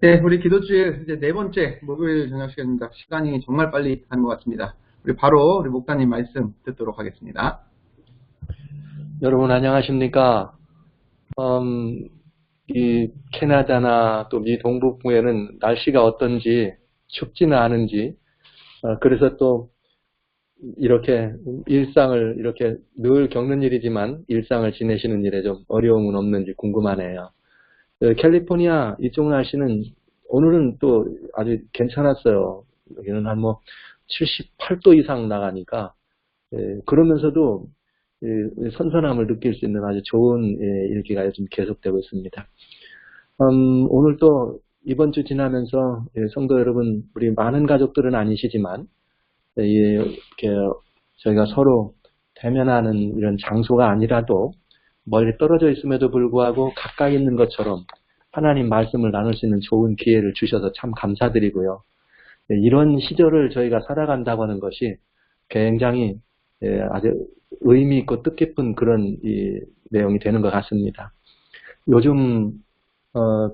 네, 우리 기도주일 이제 네 번째 목요일 저녁 시간입니다. 시간이 정말 빨리 가는 것 같습니다. 우리 바로 우리 목사님 말씀 듣도록 하겠습니다. 여러분 안녕하십니까? 이 캐나다나 또 미 동북부에는 날씨가 어떤지 춥지는 않은지 그래서 또 이렇게 일상을 이렇게 늘 겪는 일이지만 일상을 지내시는 일에 좀 어려움은 없는지 궁금하네요. 캘리포니아 이쪽 날씨는 오늘은 또 아주 괜찮았어요. 여기는 한 78도 이상 나가니까 그러면서도 선선함을 느낄 수 있는 아주 좋은 일기가 요즘 계속되고 있습니다. 오늘 또 이번 주 지나면서 성도 여러분, 우리 많은 가족들은 아니시지만 이렇게 저희가 서로 대면하는 이런 장소가 아니라도 멀리 떨어져 있음에도 불구하고 가까이 있는 것처럼 하나님 말씀을 나눌 수 있는 좋은 기회를 주셔서 참 감사드리고요. 이런 시절을 저희가 살아간다고 하는 것이 굉장히 아주 의미 있고 뜻깊은 그런 이 내용이 되는 것 같습니다. 요즘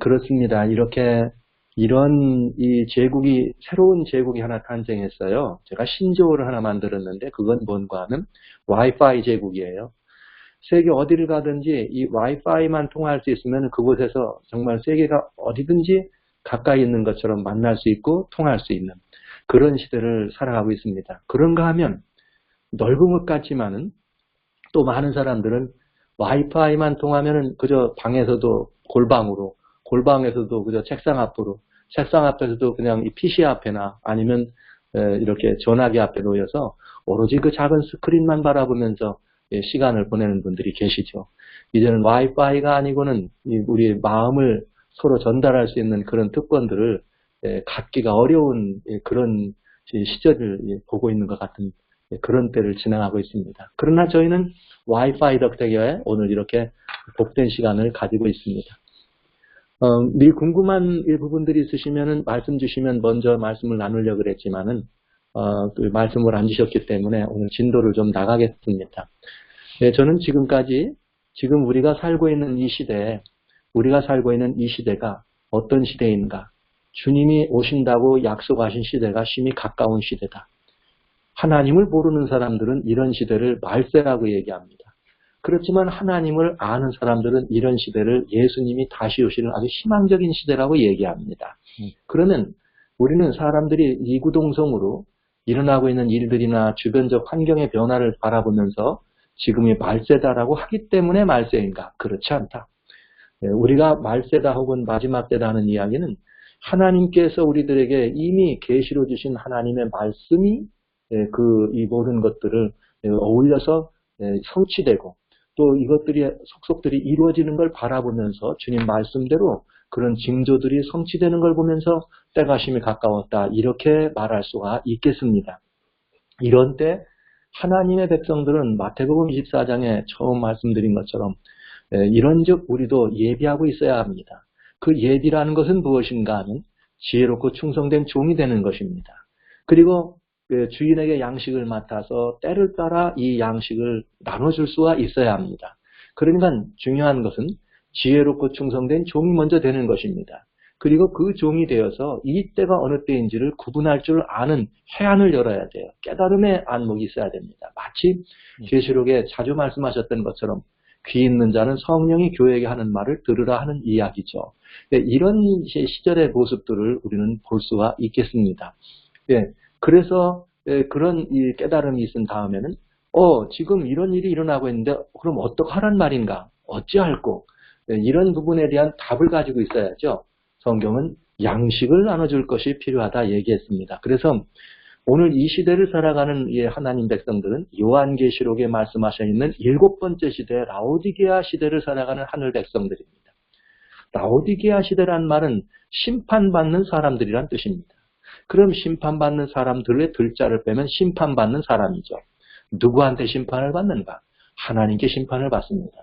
그렇습니다. 이런 이 제국이 새로운 제국이 하나 탄생했어요. 제가 신조어를 하나 만들었는데 그건 뭔가 하면 와이파이 제국이에요. 세계 어디를 가든지 이 와이파이만 통할 수 있으면 그곳에서 정말 세계가 어디든지 가까이 있는 것처럼 만날 수 있고 통할 수 있는 그런 시대를 살아가고 있습니다. 그런가 하면 넓은 것 같지만은 또 많은 사람들은 와이파이만 통하면은 그저 방에서도 골방으로, 골방에서도 그저 책상 앞으로, 책상 앞에서도 그냥 이 PC 앞에나 아니면 이렇게 전화기 앞에 놓여서 오로지 그 작은 스크린만 바라보면서 시간을 보내는 분들이 계시죠. 이제는 와이파이가 아니고는 우리 마음을 서로 전달할 수 있는 그런 특권들을 갖기가 어려운 그런 시절을 보고 있는 것 같은 그런 때를 지나가고 있습니다. 그러나 저희는 와이파이 덕택에 오늘 이렇게 복된 시간을 가지고 있습니다. 늘 궁금한 부분들이 있으시면 말씀 주시면 먼저 말씀을 나누려고 그랬지만은 그 말씀을 안 주셨기 때문에 오늘 진도를 좀 나가겠습니다. 네, 저는 지금까지 지금 우리가 살고 있는 이 시대에 우리가 살고 있는 이 시대가 어떤 시대인가? 주님이 오신다고 약속하신 시대가 심히 가까운 시대다. 하나님을 모르는 사람들은 이런 시대를 말세라고 얘기합니다. 그렇지만 하나님을 아는 사람들은 이런 시대를 예수님이 다시 오시는 아주 희망적인 시대라고 얘기합니다. 그러면 우리는 사람들이 이구동성으로 일어나고 있는 일들이나 주변적 환경의 변화를 바라보면서 지금이 말세다라고 하기 때문에 말세인가? 그렇지 않다. 우리가 말세다 혹은 마지막 때다 하는 이야기는 하나님께서 우리들에게 이미 계시로 주신 하나님의 말씀이 이 모든 것들을 어울려서 성취되고 또 이것들이 속속들이 이루어지는 걸 바라보면서 주님 말씀대로 그런 징조들이 성취되는 걸 보면서 때가 심히 가까웠다 이렇게 말할 수가 있겠습니다. 이런 때 하나님의 백성들은 마태복음 24장에 처음 말씀드린 것처럼 이런즉 우리도 예비하고 있어야 합니다. 그 예비라는 것은 무엇인가 하면 지혜롭고 충성된 종이 되는 것입니다. 그리고 주인에게 양식을 맡아서 때를 따라 이 양식을 나눠줄 수가 있어야 합니다. 그러니까 중요한 것은 지혜롭고 충성된 종이 먼저 되는 것입니다. 그리고 그 종이 되어서 이 때가 어느 때인지를 구분할 줄 아는 해안을 열어야 돼요. 깨달음의 안목이 있어야 됩니다. 마치 계시록에 자주 말씀하셨던 것처럼 귀 있는 자는 성령이 교회에게 하는 말을 들으라 하는 이야기죠. 이런 시절의 모습들을 우리는 볼 수가 있겠습니다. 그래서 그런 이 깨달음이 있은 다음에는 지금 이런 일이 일어나고 있는데 그럼 어떡하란 말인가? 어찌할꼬? 이런 부분에 대한 답을 가지고 있어야죠. 성경은 양식을 나눠줄 것이 필요하다 얘기했습니다. 그래서 오늘 이 시대를 살아가는 하나님 백성들은 요한계시록에 말씀하셔 있는 7번째 시대 라오디게아 시대를 살아가는 하늘 백성들입니다. 라오디게아 시대란 말은 심판받는 사람들이란 뜻입니다. 그럼 심판받는 사람들의 들자를 빼면 심판받는 사람이죠. 누구한테 심판을 받는가? 하나님께 심판을 받습니다.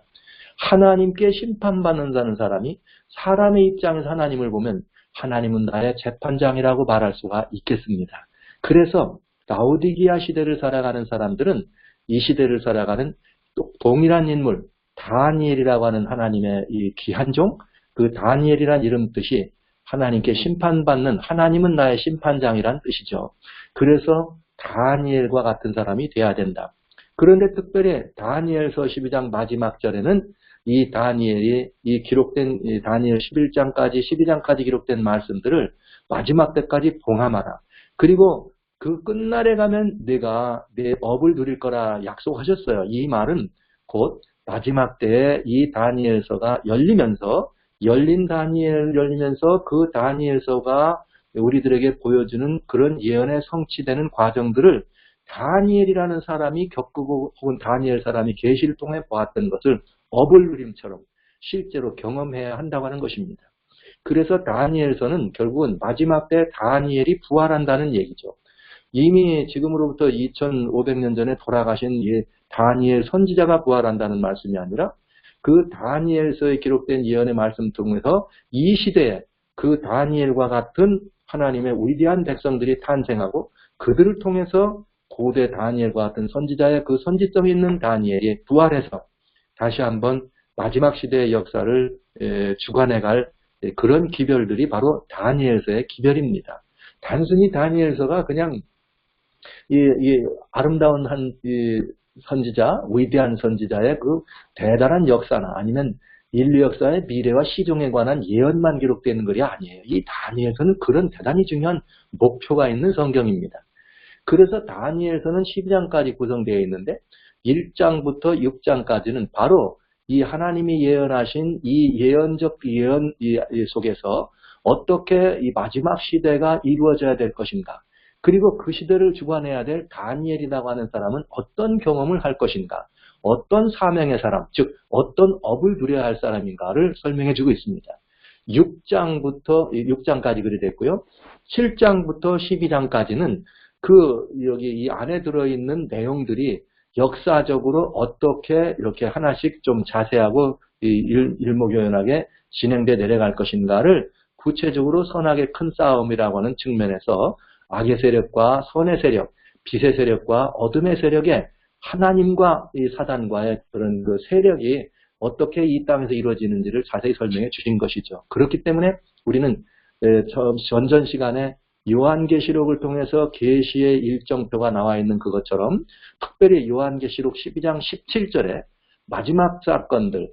하나님께 심판받는다는 사람이 사람의 입장에서 하나님을 보면 하나님은 나의 재판장이라고 말할 수가 있겠습니다. 그래서 라오디게아 시대를 살아가는 사람들은 이 시대를 살아가는 또 동일한 인물 다니엘이라고 하는 하나님의 이 귀한 종, 그 다니엘이란 이름 뜻이 하나님께 심판받는, 하나님은 나의 심판장이란 뜻이죠. 그래서 다니엘과 같은 사람이 돼야 된다. 그런데 특별히 다니엘서 12장 마지막 절에는 이 다니엘이 이 기록된 이 다니엘 11장까지 12장까지 기록된 말씀들을 마지막 때까지 봉함하라. 그리고 그 끝날에 가면 내가 내 업을 누릴 거라 약속하셨어요. 이 말은 곧 마지막 때에 이 다니엘서가 열리면서 열리면서 그 다니엘서가 우리들에게 보여주는 그런 예언의 성취되는 과정들을 다니엘이라는 사람이 겪고 혹은 다니엘 사람이 계시를 통해 보았던 것을 업을 누림처럼 실제로 경험해야 한다고 하는 것입니다. 그래서 다니엘서는 결국은 마지막 때 다니엘이 부활한다는 얘기죠. 이미 지금으로부터 2500년 전에 돌아가신 이 다니엘 선지자가 부활한다는 말씀이 아니라 그 다니엘서에 기록된 예언의 말씀 통해서 이 시대에 그 다니엘과 같은 하나님의 위대한 백성들이 탄생하고 그들을 통해서 고대 다니엘과 같은 선지자의 그 선지성이 있는 다니엘이 부활해서 다시 한번 마지막 시대의 역사를 주관해갈 그런 기별들이 바로 다니엘서의 기별입니다. 단순히 다니엘서가 그냥 이 아름다운 이 선지자, 위대한 선지자의 그 대단한 역사나 아니면 인류 역사의 미래와 시종에 관한 예언만 기록되어 있는 것이 아니에요. 이 다니엘서는 그런 대단히 중요한 목표가 있는 성경입니다. 그래서 다니엘서는 12장까지 구성되어 있는데 1장부터 6장까지는 바로 이 하나님이 예언하신 이 예언적 예언 속에서 어떻게 이 마지막 시대가 이루어져야 될 것인가, 그리고 그 시대를 주관해야 될 다니엘이라고 하는 사람은 어떤 경험을 할 것인가, 어떤 사명의 사람, 즉 어떤 업을 누려야 할 사람인가를 설명해 주고 있습니다. 6장까지 그리 됐고요. 7장부터 12장까지는 여기 이 안에 들어있는 내용들이 역사적으로 어떻게 이렇게 하나씩 좀 자세하고 일목요연하게 진행돼 내려갈 것인가를 구체적으로 선악의 큰 싸움이라고 하는 측면에서 악의 세력과 선의 세력, 빛의 세력과 어둠의 세력에 하나님과 이 사단과의 그런 그 세력이 어떻게 이 땅에서 이루어지는지를 자세히 설명해 주신 것이죠. 그렇기 때문에 우리는 전전 시간에 요한계시록을 통해서 계시의 일정표가 나와 있는 그것처럼 특별히 요한계시록 12장 17절에 마지막 사건들,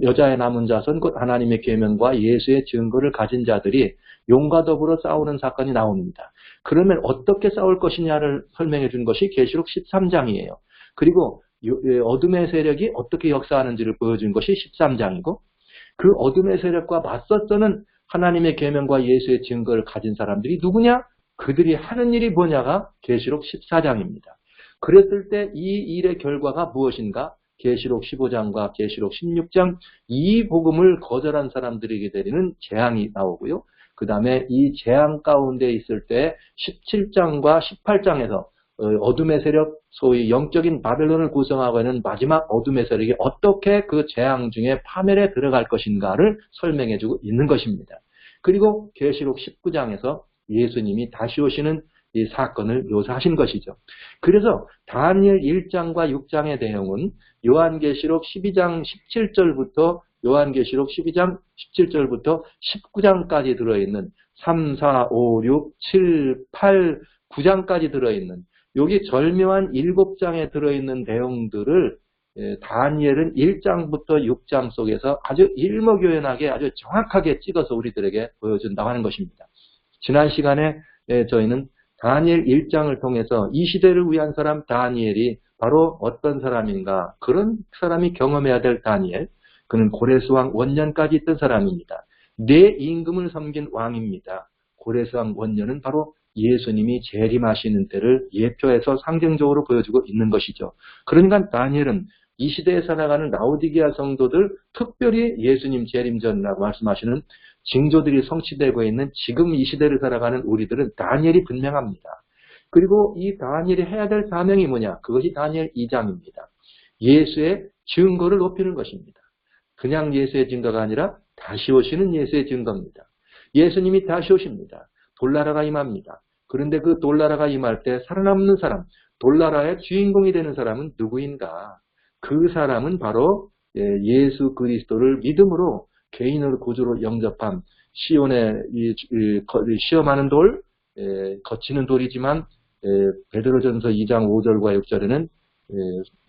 여자의 남은 자손, 곧 하나님의 계명과 예수의 증거를 가진 자들이 용과 더불어 싸우는 사건이 나옵니다. 그러면 어떻게 싸울 것이냐를 설명해 준 것이 계시록 13장이에요. 그리고 어둠의 세력이 어떻게 역사하는지를 보여준 것이 13장이고, 그 어둠의 세력과 맞서서는 하나님의 계명과 예수의 증거를 가진 사람들이 누구냐? 그들이 하는 일이 뭐냐가 계시록 14장입니다. 그랬을 때 이 일의 결과가 무엇인가? 계시록 15장과 계시록 16장 이 복음을 거절한 사람들에게 내리는 재앙이 나오고요. 그 다음에 이 재앙 가운데 있을 때 17장과 18장에서 어둠의 세력, 소위 영적인 바벨론을 구성하고 있는 마지막 어둠의 세력이 어떻게 그 재앙 중에 파멸에 들어갈 것인가를 설명해주고 있는 것입니다. 그리고 계시록 19장에서 예수님이 다시 오시는 이 사건을 묘사하신 것이죠. 그래서 다니엘 1장과 6장의 내용은 요한계시록 12장 17절부터 요한계시록 12장 17절부터 19장까지 들어있는 3, 4, 5, 6, 7, 8, 9장까지 들어있는 여기 절묘한 7장에 들어있는 내용들을 다니엘은 1장부터 6장 속에서 아주 일목요연하게 아주 정확하게 찍어서 우리들에게 보여준다고 하는 것입니다. 지난 시간에 저희는 다니엘 1장을 통해서 이 시대를 위한 사람 다니엘이 바로 어떤 사람인가, 그런 사람이 경험해야 될 다니엘, 그는 고레스왕 원년까지 있던 사람입니다. 내 임금을 섬긴 왕입니다. 고레스왕 원년은 바로 예수님이 재림하시는 때를 예표해서 상징적으로 보여주고 있는 것이죠. 그러니까 다니엘은 이 시대에 살아가는 라오디게아 성도들, 특별히 예수님 재림 전이라고 말씀하시는 징조들이 성취되고 있는 지금 이 시대를 살아가는 우리들은 다니엘이 분명합니다. 그리고 이 다니엘이 해야 될 사명이 뭐냐? 그것이 다니엘 2장입니다. 예수의 증거를 높이는 것입니다. 그냥 예수의 증거가 아니라 다시 오시는 예수의 증거입니다. 예수님이 다시 오십니다. 돌나라가 임합니다. 그런데 그 돌나라가 임할 때 살아남는 사람, 돌나라의 주인공이 되는 사람은 누구인가? 그 사람은 바로 예수 그리스도를 믿음으로 개인을 구주로 영접한 시온의 시험하는 돌, 거치는 돌이지만 베드로전서 2장 5절과 6절에는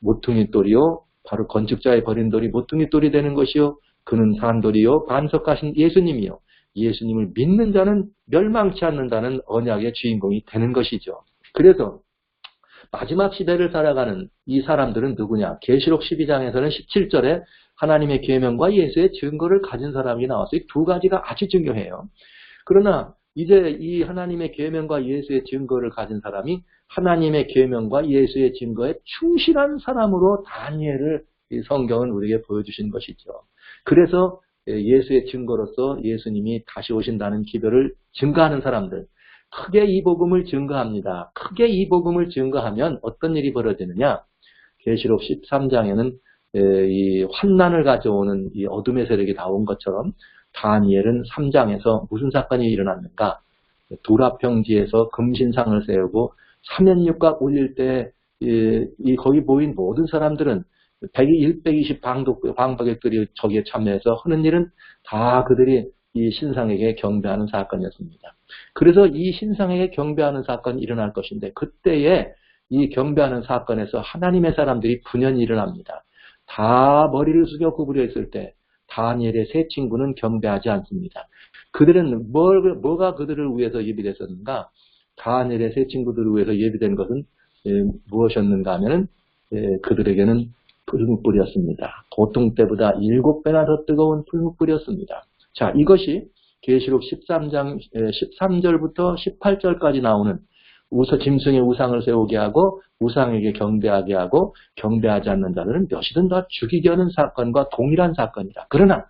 모퉁이 돌이요 바로 건축자의 버린 돌이 모퉁이 돌이 되는 것이요 그는 산돌이요 반석하신 예수님이요 예수님을 믿는 자는 멸망치 않는다는 언약의 주인공이 되는 것이죠. 그래서 마지막 시대를 살아가는 이 사람들은 누구냐? 계시록 12장에서는 17절에 하나님의 계명과 예수의 증거를 가진 사람이 나왔어요. 이 두 가지가 아주 중요해요. 그러나 이제 이 하나님의 계명과 예수의 증거를 가진 사람이 하나님의 계명과 예수의 증거에 충실한 사람으로 다니엘을 이 성경은 우리에게 보여주신 것이죠. 그래서 예수의 증거로서 예수님이 다시 오신다는 기별을 증거하는 사람들, 크게 이 복음을 증거합니다. 크게 이 복음을 증거하면 어떤 일이 벌어지느냐? 계시록 13장에는 이 환난을 가져오는 이 어둠의 세력이 나온 것처럼 다니엘은 3장에서 무슨 사건이 일어났는가? 도라평지에서 금신상을 세우고 사면육각 올릴 때 거기 모인 모든 사람들은 120 방백들이 저기에 참여해서 하는 일은 다 그들이 이 신상에게 경배하는 사건이었습니다. 그래서 이 신상에게 경배하는 사건이 일어날 것인데 그때에 이 경배하는 사건에서 하나님의 사람들이 분연이 일어납니다. 다 머리를 숙여 구부려 있을 때 다니엘의 세 친구는 경배하지 않습니다. 그들은 뭐가 그들을 위해서 예비됐었는가? 다니엘의 세 친구들을 위해서 예비된 것은 무엇이었는가 하면은 그들에게는 풀무불이었습니다. 고통 때보다 7배나 더 뜨거운 풀무불이었습니다. 자, 이것이 계시록 13장 13절부터 18절까지 나오는 짐승의 우상을 세우게 하고 우상에게 경배하게 하고 경배하지 않는 자들은 몇이든 다 죽이게 하는 사건과 동일한 사건이다. 그러나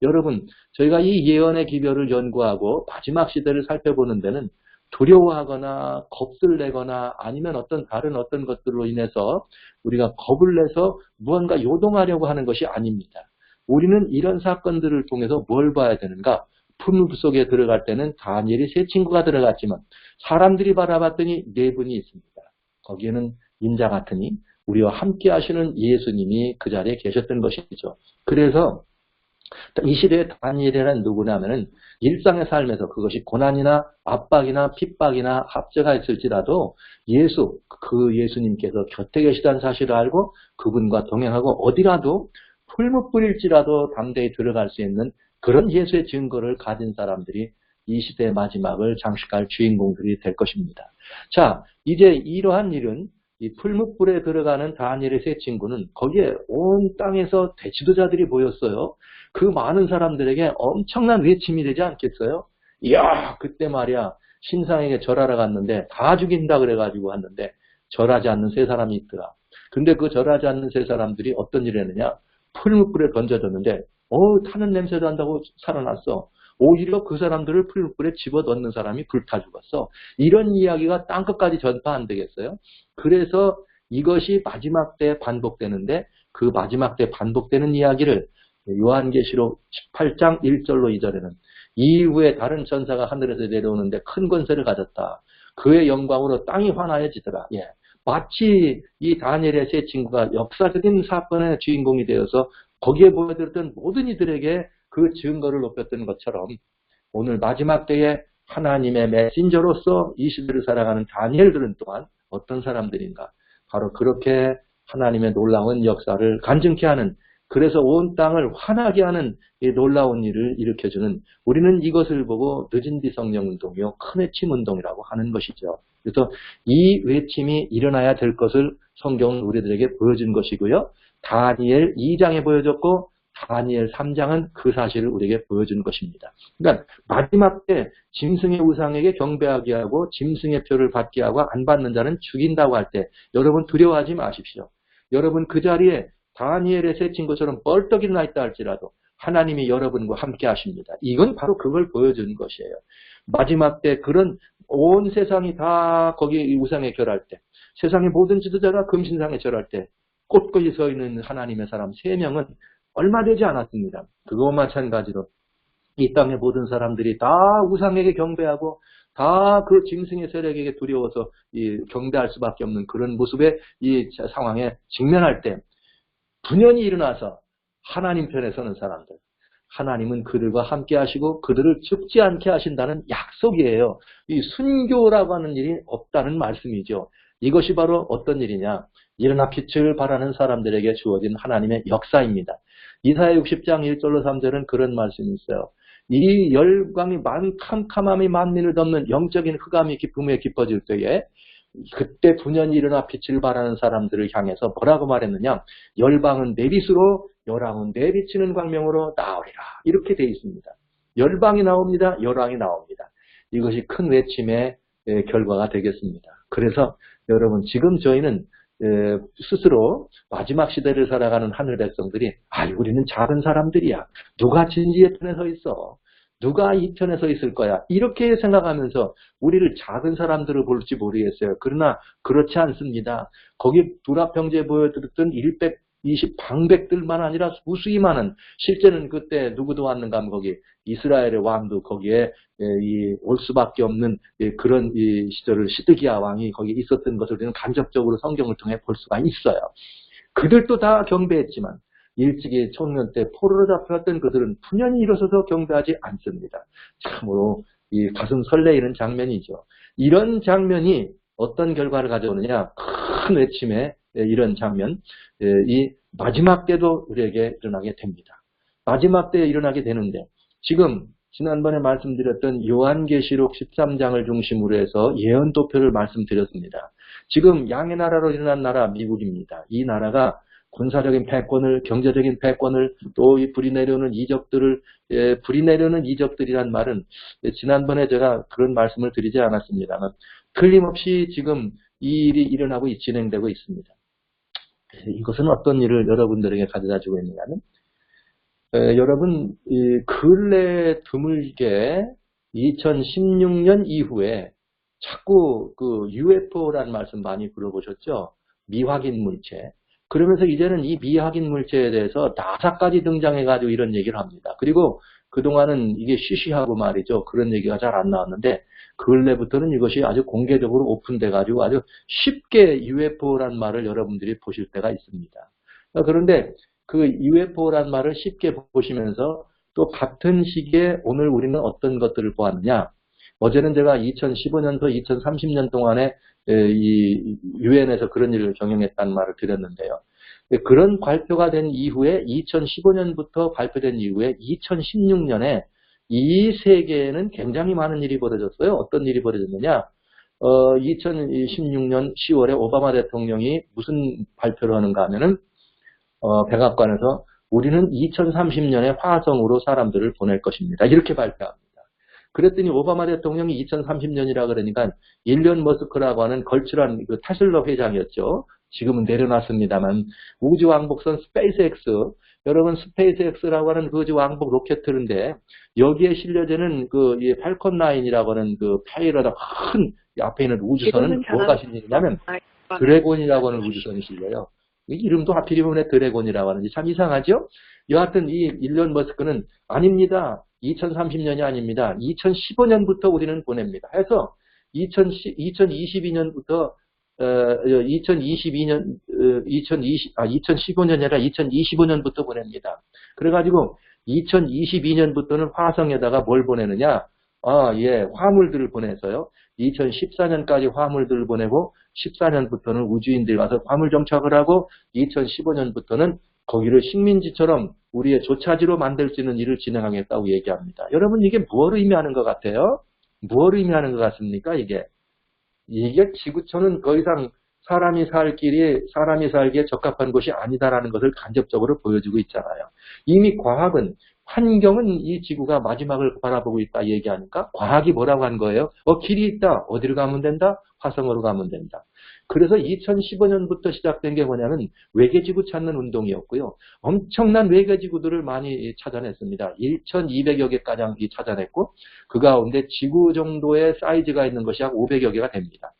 여러분, 저희가 이 예언의 기별을 연구하고 마지막 시대를 살펴보는 데는 두려워하거나 겁을 내거나 아니면 다른 어떤 것들로 인해서 우리가 겁을 내서 무언가 요동하려고 하는 것이 아닙니다. 우리는 이런 사건들을 통해서 뭘 봐야 되는가? 풀무불 속에 들어갈 때는 다니엘이 세 친구가 들어갔지만 사람들이 바라봤더니 네 분이 있습니다. 거기에는 인자 같으니 우리와 함께 하시는 예수님이 그 자리에 계셨던 것이죠. 그래서 이 시대의 다니엘이란 누구냐면은 일상의 삶에서 그것이 고난이나 압박이나 핍박이나 합제가 있을지라도 그 예수님께서 곁에 계시다는 사실을 알고 그분과 동행하고 어디라도 풀무불일지라도 담대히 들어갈 수 있는 그런 예수의 증거를 가진 사람들이 이 시대의 마지막을 장식할 주인공들이 될 것입니다. 자, 이제 이러한 일은 이 풀무불에 들어가는 다니엘의 세 친구는 거기에 온 땅에서 대지도자들이 모였어요. 그 많은 사람들에게 엄청난 외침이 되지 않겠어요? 이야, 그때 말이야 신상에게 절하러 갔는데 다 죽인다 그래가지고 왔는데 절하지 않는 세 사람이 있더라. 근데 그 절하지 않는 세 사람들이 어떤 일을 했느냐? 풀무불에 던져졌는데 타는 냄새도 난다고 살아났어. 오히려 그 사람들을 풀무불에 집어넣는 사람이 불타 죽었어. 이런 이야기가 땅끝까지 전파 안 되겠어요? 그래서 이것이 마지막 때 반복되는데 그 마지막 때 반복되는 이야기를 요한계시록 18장 1절로 2절에는 이후에 다른 천사가 하늘에서 내려오는데 큰 권세를 가졌다. 그의 영광으로 땅이 환하여지더라. 마치 이 다니엘의 세 친구가 역사적인 사건의 주인공이 되어서 거기에 보여드렸던 모든 이들에게 그 증거를 높였던 것처럼 오늘 마지막 때에 하나님의 메신저로서 이 시대를 살아가는 다니엘들은 또한 어떤 사람들인가? 바로 그렇게 하나님의 놀라운 역사를 간증케 하는, 그래서 온 땅을 환하게 하는 이 놀라운 일을 일으켜주는, 우리는 이것을 보고 늦은 뒤 성령운동이요 큰 외침 운동이라고 하는 것이죠. 그래서 이 외침이 일어나야 될 것을 성경은 우리들에게 보여준 것이고요. 다니엘 2장에 보여줬고 다니엘 3장은 그 사실을 우리에게 보여준 것입니다. 그러니까 마지막 때 짐승의 우상에게 경배하게 하고 짐승의 표를 받게 하고 안 받는 자는 죽인다고 할 때 여러분 두려워하지 마십시오. 여러분 그 자리에 다니엘의 세 친구처럼 뻘떡 일어나 있다 할지라도 하나님이 여러분과 함께 하십니다. 이건 바로 그걸 보여주는 것이에요. 마지막 때 그런 온 세상이 다 거기 우상에 절할 때, 세상의 모든 지도자가 금신상에 절할 때 꼿꼿이 서 있는 하나님의 사람 3명은 얼마 되지 않았습니다. 그것과 마찬가지로 이 땅의 모든 사람들이 다 우상에게 경배하고 다 그 짐승의 세력에게 두려워서 경배할 수밖에 없는 그런 모습의 이 상황에 직면할 때 분연히 일어나서 하나님 편에 서는 사람들, 하나님은 그들과 함께 하시고 그들을 죽지 않게 하신다는 약속이에요. 이 순교라고 하는 일이 없다는 말씀이죠. 이것이 바로 어떤 일이냐? 일어나 빛을 발하는 사람들에게 주어진 하나님의 역사입니다. 이사야 60장 1절로 3절은 그런 말씀이 있어요. 이 열광이 캄캄함이 만민을 덮는 영적인 흑암이 기쁨에 깊어질 때에 그때 분연히 일어나 빛을 발하는 사람들을 향해서 뭐라고 말했느냐? 열방은 내 빛으로 열왕은 내 비치는 광명으로 나오리라. 이렇게 되어 있습니다. 열방이 나옵니다. 열왕이 나옵니다. 이것이 큰 외침의 결과가 되겠습니다. 그래서 여러분 지금 저희는 스스로 마지막 시대를 살아가는 하늘 백성들이 우리는 작은 사람들이야. 누가 진리의 편에 서 있어? 누가 이 편에 서 있을 거야? 이렇게 생각하면서 우리를 작은 사람들을 볼지 모르겠어요. 그러나 그렇지 않습니다. 거기 두랍형제 보여드렸던 120 방백들만 아니라 무수히 많은, 실제는 그때 누구도 왔는가 하면 거기 이스라엘의 왕도 거기에 올 수밖에 없는 그런 이 시절을 시드기야 왕이 거기 있었던 것을 우리는 간접적으로 성경을 통해 볼 수가 있어요. 그들도 다 경배했지만 일찍이 청년 때 포로로 잡혀왔던 그들은 푸념히 일어서서 경배하지 않습니다. 참으로 이 가슴 설레이는 장면이죠. 이런 장면이 어떤 결과를 가져오느냐? 큰 외침의 이런 장면, 이 마지막 때도 우리에게 일어나게 됩니다. 마지막 때에 일어나게 되는데 지금 지난번에 말씀드렸던 요한계시록 13장을 중심으로 해서 예언도표를 말씀드렸습니다. 지금 양의 나라로 일어난 나라 미국입니다. 이 나라가 군사적인 패권을, 경제적인 패권을, 또 이 불이 내려오는 이적들을, 불이 내려오는 이적들이란 말은 지난번에 제가 그런 말씀을 드리지 않았습니다만 틀림없이 지금 이 일이 일어나고 진행되고 있습니다. 이것은 어떤 일을 여러분들에게 가져다 주고 있느냐면 여러분 근래 드물게 2016년 이후에 자꾸 그 UFO라는 말씀 많이 들어보셨죠? 미확인 물체. 그러면서 이제는 이 미확인 물체에 대해서 나사까지 등장해가지고 이런 얘기를 합니다. 그리고 그동안은 이게 쉬쉬하고 말이죠. 그런 얘기가 잘 안 나왔는데 근래부터는 이것이 아주 공개적으로 오픈돼가지고 아주 쉽게 UFO란 말을 여러분들이 보실 때가 있습니다. 그런데 그 UFO란 말을 쉽게 보시면서 또 같은 시기에 오늘 우리는 어떤 것들을 보았느냐. 어제는 제가 2015년부터 2030년 동안에 이 유엔에서 그런 일을 경영했다는 말을 드렸는데요. 그런 발표가 된 이후에 2015년부터 발표된 이후에 2016년에 이 세계에는 굉장히 많은 일이 벌어졌어요. 어떤 일이 벌어졌느냐? 2016년 10월에 오바마 대통령이 무슨 발표를 하는가 하면은 백악관에서 우리는 2030년에 화성으로 사람들을 보낼 것입니다. 이렇게 발표합니다. 그랬더니 오바마 대통령이 2030년이라 그러니까 일론 머스크라고 하는 걸출한 그 테슬라 회장이었죠. 지금은 내려놨습니다만 우주왕복선 스페이스X, 여러분 스페이스X라고 하는 그 우주왕복 로켓들인데 여기에 실려지는 그 팔콘 9이라고 하는 그 파이러다 큰 앞에 있는 우주선은 뭐가 실리냐면 드래곤이라고 하는 우주선이 실려요. 이름도 하필이면 왜 드래곤이라고 하는지 참 이상하죠? 여하튼 이 일론 머스크는 아닙니다. 2030년이 아닙니다. 2015년부터 우리는 보냅니다. 해서 2022년부터 2015년이 아니라 2025년부터 보냅니다. 그래가지고 2022년부터는 화성에다가 뭘 보내느냐? 화물들을 보내서요. 2014년까지 화물들을 보내고 14년부터는 우주인들이 와서 화물 정착을 하고 2015년부터는 거기를 식민지처럼 우리의 조차지로 만들 수 있는 일을 진행하겠다고 얘기합니다. 여러분 이게 무엇을 의미하는 것 같아요? 무엇을 의미하는 것 같습니까? 이게 지구촌은 더 이상 사람이 살기에 적합한 곳이 아니다라는 것을 간접적으로 보여주고 있잖아요. 이미 과학은 환경은 이 지구가 마지막을 바라보고 있다 얘기하니까 과학이 뭐라고 한 거예요? 길이 있다. 어디로 가면 된다? 화성으로 가면 된다. 그래서 2015년부터 시작된 게 뭐냐면 외계지구 찾는 운동이었고요. 엄청난 외계지구들을 많이 찾아냈습니다. 1,200여 개가량 찾아냈고 그 가운데 지구 정도의 사이즈가 있는 것이 약 500여 개가 됩니다.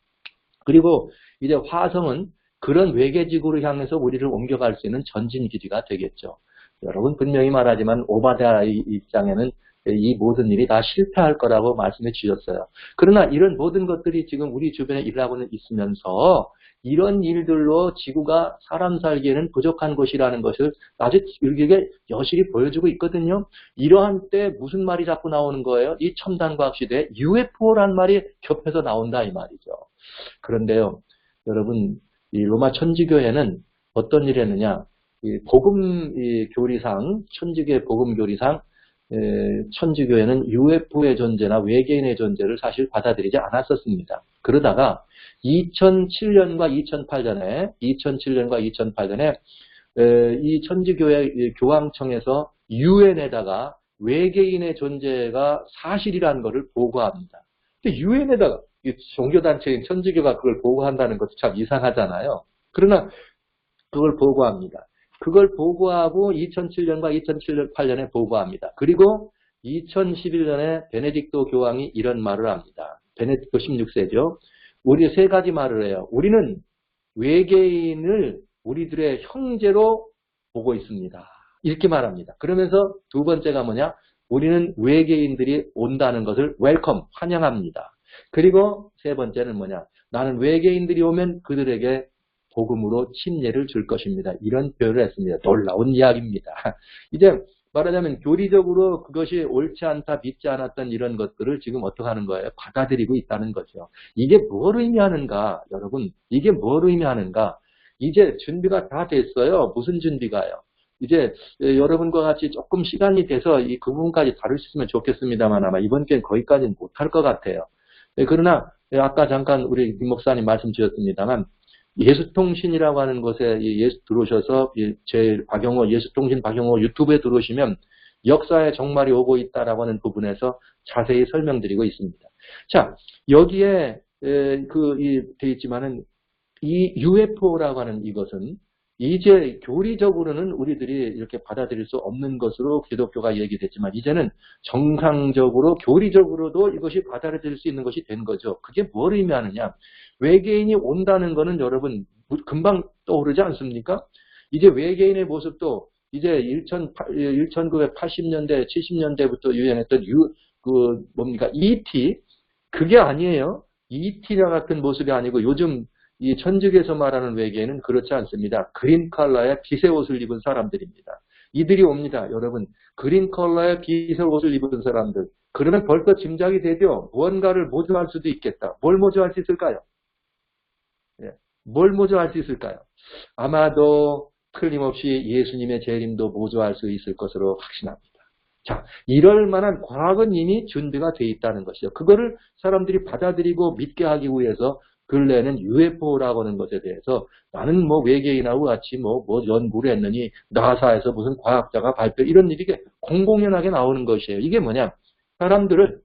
그리고 이제 화성은 그런 외계지구를 향해서 우리를 옮겨갈 수 있는 전진기지가 되겠죠. 여러분 분명히 말하지만 오바댜의 입장에는 이 모든 일이 다 실패할 거라고 말씀해 주셨어요. 그러나 이런 모든 것들이 지금 우리 주변에 일어나고는 있으면서 이런 일들로 지구가 사람 살기에는 부족한 곳이라는 것을 아주 일격에 여실히 보여주고 있거든요. 이러한 때 무슨 말이 자꾸 나오는 거예요? 이 첨단과학 시대에 UFO란 말이 겹해서 나온다 이 말이죠. 그런데요, 여러분, 이 로마 천주교회는 어떤 일을 했느냐? 이 복음 교리상, 천주교의 복음 교리상, 천주교회는 UFO의 존재나 외계인의 존재를 사실 받아들이지 않았었습니다. 그러다가 2007년과 2008년에 이 천주교회 교황청에서 유엔에다가 외계인의 존재가 사실이라는 것을 보고합니다. 근데 유엔에다가 종교단체인 천주교가 그걸 보고한다는 것도 참 이상하잖아요. 그러나 그걸 보고합니다. 그걸 보고하고 2007년과 2008년에 보고합니다. 그리고 2011년에 베네딕토 교황이 이런 말을 합니다. 베네딕토 16세죠. 우리 세 가지 말을 해요. 우리는 외계인을 우리들의 형제로 보고 있습니다. 이렇게 말합니다. 그러면서 두 번째가 뭐냐? 우리는 외계인들이 온다는 것을 웰컴, 환영합니다. 그리고 세 번째는 뭐냐? 나는 외계인들이 오면 그들에게 복음으로 침례를 줄 것입니다. 이런 표현을 했습니다. 놀라운 이야기입니다. 이제 말하자면 교리적으로 그것이 옳지 않다, 믿지 않았던 이런 것들을 지금 어떻게 하는 거예요? 받아들이고 있다는 거죠. 이게 뭘 의미하는가? 여러분, 이게 뭘 의미하는가? 이제 준비가 다 됐어요. 무슨 준비가요? 이제 여러분과 같이 조금 시간이 돼서 이 그 부분까지 다룰 수 있으면 좋겠습니다만 아마 이번 기회는 거기까지는 못할 것 같아요. 그러나 아까 잠깐 우리 김 목사님 말씀 주셨습니다만 예수통신이라고 하는 곳에 들어오셔서 제 예수통신 박영호 유튜브에 들어오시면 역사의 종말이 오고 있다라고 하는 부분에서 자세히 설명드리고 있습니다. 자, 여기에 돼 있지만은 이 UFO라고 하는 이것은 이제 교리적으로는 우리들이 이렇게 받아들일 수 없는 것으로 기독교가 얘기됐지만 이제는 정상적으로 교리적으로도 이것이 받아들일 수 있는 것이 된 거죠. 그게 뭘 의미하느냐? 외계인이 온다는 거는 여러분 금방 떠오르지 않습니까? 이제 외계인의 모습도 이제 1980년대, 70년대부터 유행했던 ET 그게 아니에요. ET와 같은 모습이 아니고 요즘 이 천주교에서 말하는 외계인은 그렇지 않습니다. 그린 컬러의 빛의 옷을 입은 사람들입니다. 이들이 옵니다. 여러분, 그린 컬러의 빛의 옷을 입은 사람들. 그러면 벌써 짐작이 되죠. 무언가를 모조할 수도 있겠다. 뭘 모조할 수 있을까요? 뭘 모조할 수 있을까요? 아마도 틀림없이 예수님의 재림도 모조할 수 있을 것으로 확신합니다. 자, 이럴 만한 과학은 이미 준비가 돼 있다는 것이죠. 그거를 사람들이 받아들이고 믿게 하기 위해서 근래에는 UFO라고 하는 것에 대해서 나는 뭐 외계인하고 같이 뭐 연구를 했느니 나사에서 무슨 과학자가 발표 이런 일이 공공연하게 나오는 것이에요. 이게 뭐냐? 사람들을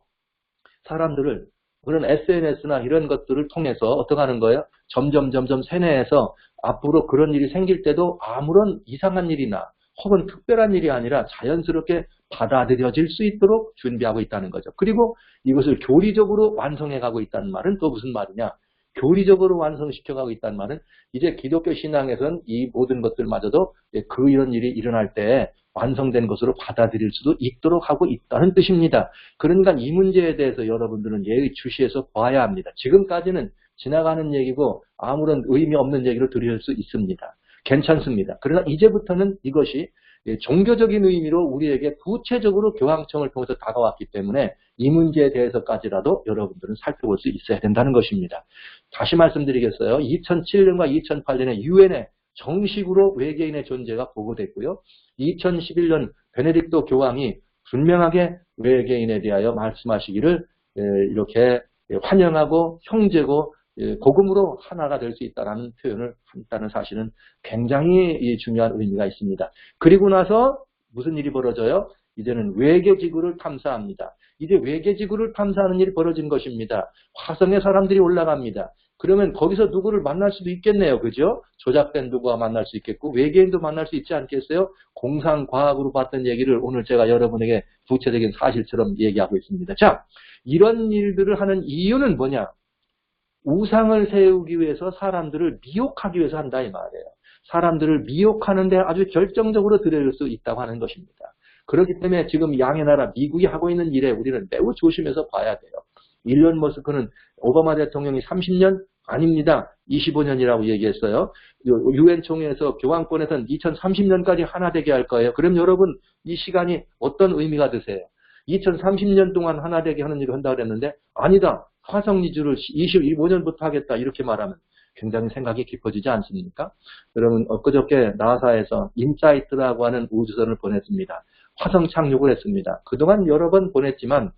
그런 SNS나 이런 것들을 통해서 어떻게 하는 거예요? 점점 세뇌해서 앞으로 그런 일이 생길 때도 아무런 이상한 일이나 혹은 특별한 일이 아니라 자연스럽게 받아들여질 수 있도록 준비하고 있다는 거죠. 그리고 이것을 교리적으로 완성해 가고 있다는 말은 또 무슨 말이냐? 교리적으로 완성시켜가고 있다는 말은 이제 기독교 신앙에서는 이 모든 것들마저도 이런 일이 일어날 때 완성된 것으로 받아들일 수도 있도록 하고 있다는 뜻입니다. 그러니까 이 문제에 대해서 여러분들은 예의주시해서 봐야 합니다. 지금까지는 지나가는 얘기고 아무런 의미 없는 얘기로 들을 수 있습니다. 괜찮습니다. 그러나 이제부터는 이것이 종교적인 의미로 우리에게 구체적으로 교황청을 통해서 다가왔기 때문에 이 문제에 대해서까지라도 여러분들은 살펴볼 수 있어야 된다는 것입니다. 다시 말씀드리겠어요. 2007년과 2008년에 유엔에 정식으로 외계인의 존재가 보고됐고요. 2011년 베네딕토 교황이 분명하게 외계인에 대하여 말씀하시기를 이렇게 환영하고 형제고 복음으로 하나가 될 수 있다는 표현을 한다는 사실은 굉장히 중요한 의미가 있습니다. 그리고 나서 무슨 일이 벌어져요? 이제는 외계지구를 탐사합니다. 이제 외계지구를 탐사하는 일이 벌어진 것입니다. 화성에 사람들이 올라갑니다. 그러면 거기서 누구를 만날 수도 있겠네요. 그죠? 조작된 누구와 만날 수 있겠고 외계인도 만날 수 있지 않겠어요? 공상과학으로 봤던 얘기를 오늘 제가 여러분에게 구체적인 사실처럼 얘기하고 있습니다. 자, 이런 일들을 하는 이유는 뭐냐? 우상을 세우기 위해서 사람들을 미혹하기 위해서 한다 이 말이에요. 사람들을 미혹하는데 아주 결정적으로 들여올 수 있다고 하는 것입니다. 그렇기 때문에 지금 양의 나라 미국이 하고 있는 일에 우리는 매우 조심해서 봐야 돼요. 일론 머스크는 오바마 대통령이 30년 아닙니다. 25년이라고 얘기했어요. 유엔 총회에서 교황권에서는 2030년까지 하나 되게 할 거예요. 그럼 여러분 이 시간이 어떤 의미가 드세요? 2030년 동안 하나 되게 하는 일을 한다고 그랬는데 아니다. 화성 이주를 25년부터 하겠다 이렇게 말하면 굉장히 생각이 깊어지지 않습니까? 여러분 엊그저께 나사에서 인사이트라고 하는 우주선을 보냈습니다. 화성 착륙을 했습니다. 그동안 여러 번 보냈지만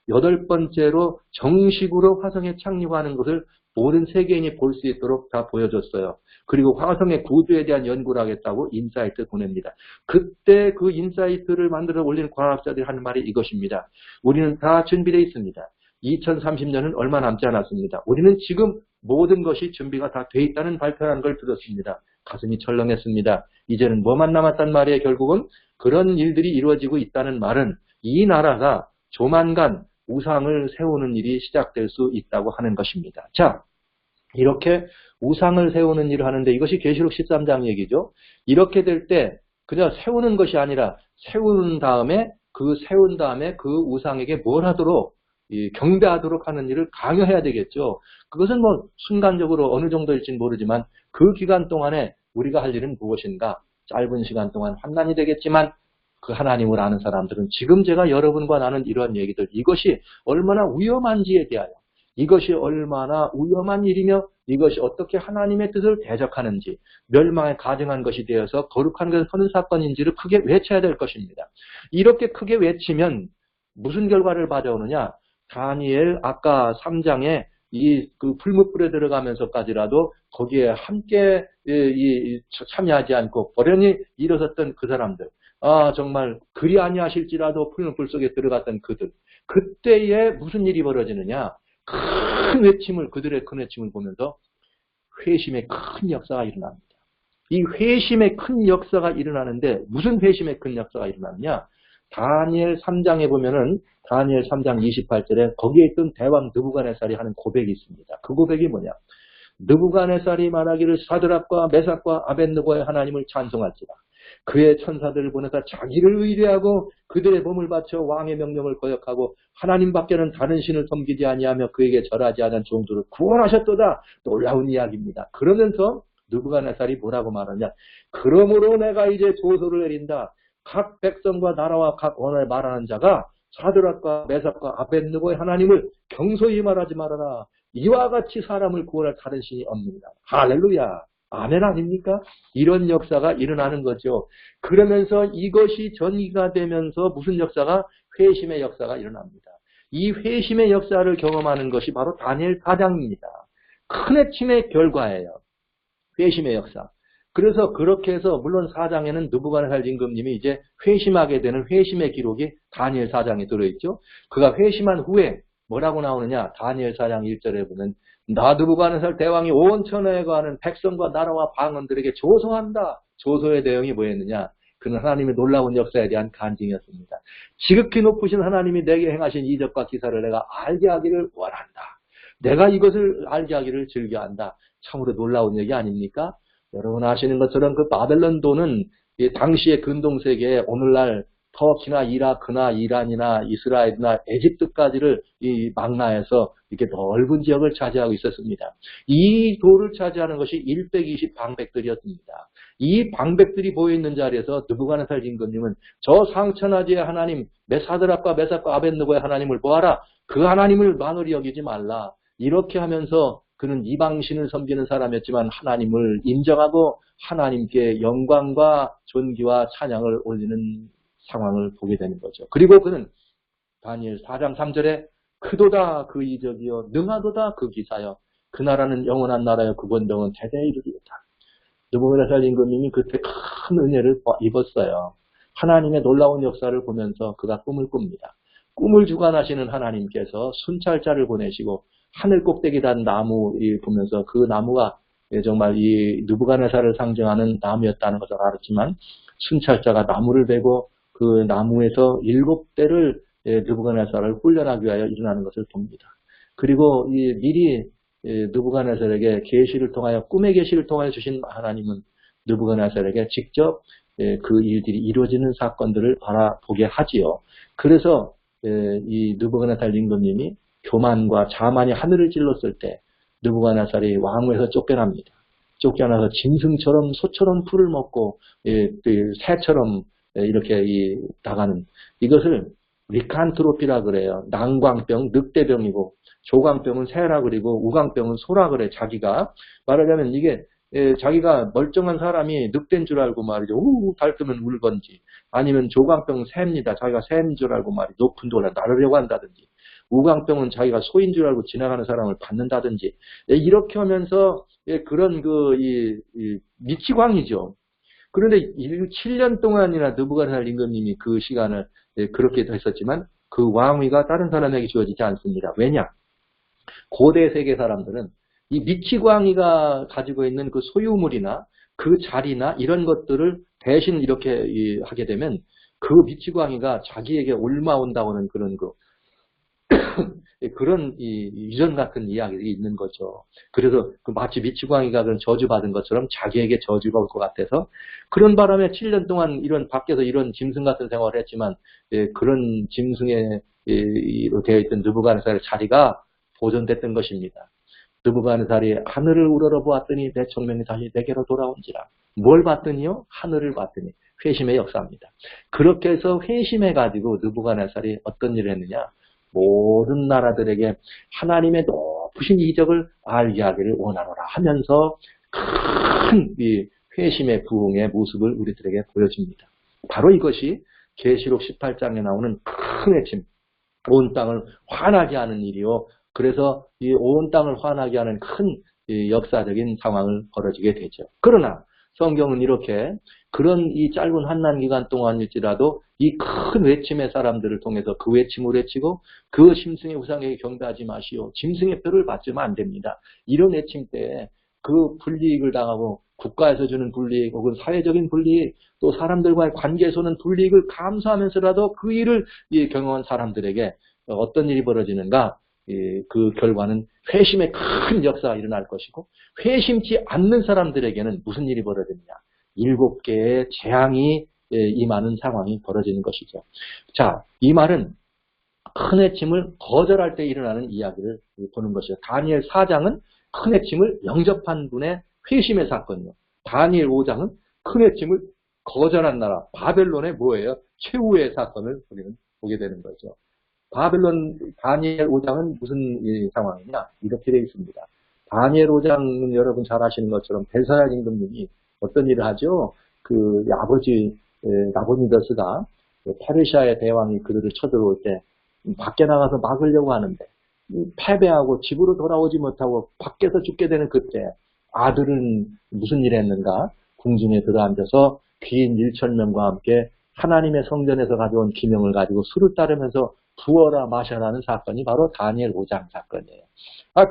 8번째로 정식으로 화성에 착륙하는 것을 모든 세계인이 볼 수 있도록 다 보여줬어요. 그리고 화성의 구조에 대한 연구를 하겠다고 인사이트 보냅니다. 그때 그 인사이트를 만들어 올린 과학자들이 하는 말이 이것입니다. 우리는 다 준비되어 있습니다. 2030년은 얼마 남지 않았습니다. 우리는 지금 모든 것이 준비가 다 돼 있다는 발표라는 걸 들었습니다. 가슴이 철렁했습니다. 이제는 뭐만 남았단 말이에요. 결국은 그런 일들이 이루어지고 있다는 말은 이 나라가 조만간 우상을 세우는 일이 시작될 수 있다고 하는 것입니다. 자, 이렇게 우상을 세우는 일을 하는데 이것이 계시록 13장 얘기죠. 이렇게 될 때 그냥 세우는 것이 아니라 세운 다음에 그 우상에게 뭘 하도록 경배하도록 하는 일을 강요해야 되겠죠. 그것은 뭐 순간적으로 어느 정도일지는 모르지만 그 기간 동안에 우리가 할 일은 무엇인가? 짧은 시간 동안 환난이 되겠지만 그 하나님을 아는 사람들은 지금 제가 여러분과 나눈 이러한 얘기들, 이것이 얼마나 위험한지에 대하여, 이것이 얼마나 위험한 일이며 이것이 어떻게 하나님의 뜻을 대적하는지, 멸망에 가증한 것이 되어서 거룩한 것을 하는 사건인지를 크게 외쳐야 될 것입니다. 이렇게 크게 외치면 무슨 결과를 가져오느냐? 다니엘 아까 3장에 그 풀무불에 들어가면서까지라도 거기에 함께 참여하지 않고 버련히 일어섰던 그 사람들, 정말 그리 아니하실지라도 풀무불 속에 들어갔던 그들, 그때에 무슨 일이 벌어지느냐? 그들의 큰 외침을 보면서 회심의 큰 역사가 일어납니다. 이 회심의 큰 역사가 일어나는데 무슨 회심의 큰 역사가 일어나느냐? 다니엘 3장에 보면은 다니엘 3장 28절에 거기에 있던 대왕 느부갓네살이 하는 고백이 있습니다. 그 고백이 뭐냐? 느부갓네살이 말하기를 사드락과 메삭과 아벳느고의 하나님을 찬송할지라. 그의 천사들을 보내서 자기를 의뢰하고 그들의 몸을 바쳐 왕의 명령을 거역하고 하나님밖에는 다른 신을 섬기지 아니하며 그에게 절하지 않은 종들을 구원하셨도다. 놀라운 이야기입니다. 그러면서 느부갓네살이 뭐라고 말하냐? 그러므로 내가 이제 조소를 내린다. 각 백성과 나라와 각 언어에 말하는 자가 사드락과 메삭과 아벳느고의 하나님을 경소히 말하지 말아라. 이와 같이 사람을 구원할 다른 신이 없습니다. 할렐루야. 아멘 아닙니까? 이런 역사가 일어나는 거죠. 그러면서 이것이 전이가 되면서 무슨 역사가? 회심의 역사가 일어납니다. 이 회심의 역사를 경험하는 것이 바로 다니엘 4장입니다. 큰 외침의 결과예요. 회심의 역사. 그래서 그렇게 해서 물론 4장에는 느부갓네살 임금님이 이제 회심하게 되는 회심의 기록이 다니엘 4장에 들어있죠. 그가 회심한 후에 뭐라고 나오느냐? 다니엘 4장 1절에 보면 나 느부갓네살 대왕이 온 천하에 거하는 백성과 나라와 방언들에게 조소한다. 조소의 내용이 뭐였느냐? 그는 하나님의 놀라운 역사에 대한 간증이었습니다. 지극히 높으신 하나님이 내게 행하신 이적과 기사를 내가 알게 하기를 원한다. 내가 이것을 알게 하기를 즐겨한다. 참으로 놀라운 얘기 아닙니까? 여러분 아시는 것처럼 그 바벨론도는 당시의 근동세계에 오늘날 터키나 이라크나 이란이나 이스라엘이나 에집트까지를 이 망라해서 이렇게 넓은 지역을 차지하고 있었습니다. 이 도를 차지하는 것이 120 방백들이었습니다. 이 방백들이 보여있는 자리에서 느부갓네살 임금님은 저 상천하지의 하나님 사드락과 메삭과 아벳느고의 하나님을 보아라. 그 하나님을 만홀히 여기지 말라. 이렇게 하면서 그는 이방신을 섬기는 사람이었지만 하나님을 인정하고 하나님께 영광과 존귀와 찬양을 올리는 상황을 보게 되는 거죠. 그리고 그는 다니엘 4장 3절에 크도다 그 이적이요 능하도다 그 기사요 그 나라는 영원한 나라요 그 권능은 대대에 이르리로다. 느부갓네살 임금님이 그때 큰 은혜를 입었어요. 하나님의 놀라운 역사를 보면서 그가 꿈을 꿉니다. 꿈을 주관하시는 하나님께서 순찰자를 보내시고 하늘 꼭대기 단 나무 보면서 그 나무가 정말 이 느부갓네살을 상징하는 나무였다는 것을 알았지만 순찰자가 나무를 베고 그 나무에서 7대를 느부갓네살을 훈련하기 위하여 일어나는 것을 봅니다. 그리고 미리 느부갓네살에게 계시를 통하여 꿈의 계시를 통하여 주신 하나님은 느부갓네살에게 직접 그 일들이 이루어지는 사건들을 바라보게 하지요. 그래서 이 느부갓네살 임금님이 교만과 자만이 하늘을 찔렀을 때 느부갓네살이 왕위에서 쫓겨납니다. 쫓겨나서 짐승처럼 소처럼 풀을 먹고 새처럼 이렇게 나가는 이것을 리칸트로피라 그래요. 난광병, 늑대병이고 조광병은 새라 그리고 우광병은 소라 그래. 자기가 말하자면 이게 자기가 멀쩡한 사람이 늑대인 줄 알고 말이죠. 닳으면 울건지 아니면 조광병은 새입니다. 자기가 새인 줄 알고 말이죠. 높은 돌에 나르려고 한다든지 우광병은 자기가 소인 줄 알고 지나가는 사람을 받는다든지 이렇게 하면서 그런 미치광이죠. 그런데 7년 동안이나 느부갓네살 임금님이 그 시간을 그렇게 했었지만 그 왕위가 다른 사람에게 주어지지 않습니다. 왜냐? 고대 세계 사람들은 이 미치광이가 가지고 있는 그 소유물이나 그 자리나 이런 것들을 대신 이렇게 하게 되면 그 미치광이가 자기에게 옮아온다고는 그런 유전 같은 이야기들이 있는 거죠. 그래서 마치 미치광이가 그런 저주받은 것처럼 자기에게 저주가 올 것 같아서 그런 바람에 7년 동안 이런 밖에서 이런 짐승 같은 생활을 했지만 그런 짐승에 되어 있던 느부갓네살의 자리가 보존됐던 것입니다. 느부갓네살이 하늘을 우러러보았더니 내 총명이 다시 내게로 돌아온지라. 뭘 봤더니요? 하늘을 봤더니 회심의 역사입니다. 그렇게 해서 회심해가지고 느부갓네살이 어떤 일을 했느냐? 모든 나라들에게 하나님의 높으신 이적을 알게 하기를 원하노라 하면서 큰 회심의 부흥의 모습을 우리들에게 보여줍니다. 바로 이것이 계시록 18장에 나오는 큰 외침, 온 땅을 환하게 하는 일이요. 그래서 이 온 땅을 환하게 하는 큰 역사적인 상황을 벌어지게 되죠. 그러나 성경은 이렇게 그런 이 짧은 환난 기간 동안일지라도 이 큰 외침의 사람들을 통해서 그 외침을 외치고 그 짐승의 우상에게 경배하지 마시오. 짐승의 표를 받으면 안 됩니다. 이런 외침 때에 그 불이익을 당하고 국가에서 주는 불이익 혹은 사회적인 불이익 또 사람들과의 관계에서는 불이익을 감수하면서라도 그 일을 경험한 사람들에게 어떤 일이 벌어지는가? 그 결과는 회심의 큰 역사가 일어날 것이고 회심치 않는 사람들에게는 무슨 일이 벌어지느냐. 7개의 재앙이 임하는 상황이 벌어지는 것이죠. 자, 이 말은 큰 외침을 거절할 때 일어나는 이야기를 보는 것이죠. 다니엘 4장은 큰 외침을 영접한 분의 회심의 사건이요. 다니엘 5장은 큰 외침을 거절한 나라 바벨론의 뭐예요? 최후의 사건을 우리는 보게 되는 거죠. 다니엘 5장은 무슨 상황이냐? 이렇게 되어 있습니다. 다니엘 5장은 여러분 잘 아시는 것처럼 벨사살 임금님이 어떤 일을 하죠? 그 아버지 나보니더스가 페르시아의 대왕이 그들을 쳐들어올 때 밖에 나가서 막으려고 하는데 패배하고 집으로 돌아오지 못하고 밖에서 죽게 되는 그때 아들은 무슨 일을 했는가? 궁중에 들어앉아서 귀인 1,000명과 함께 하나님의 성전에서 가져온 기명을 가지고 술을 따르면서 부어라 마셔라는 사건이 바로 다니엘 5장 사건이에요.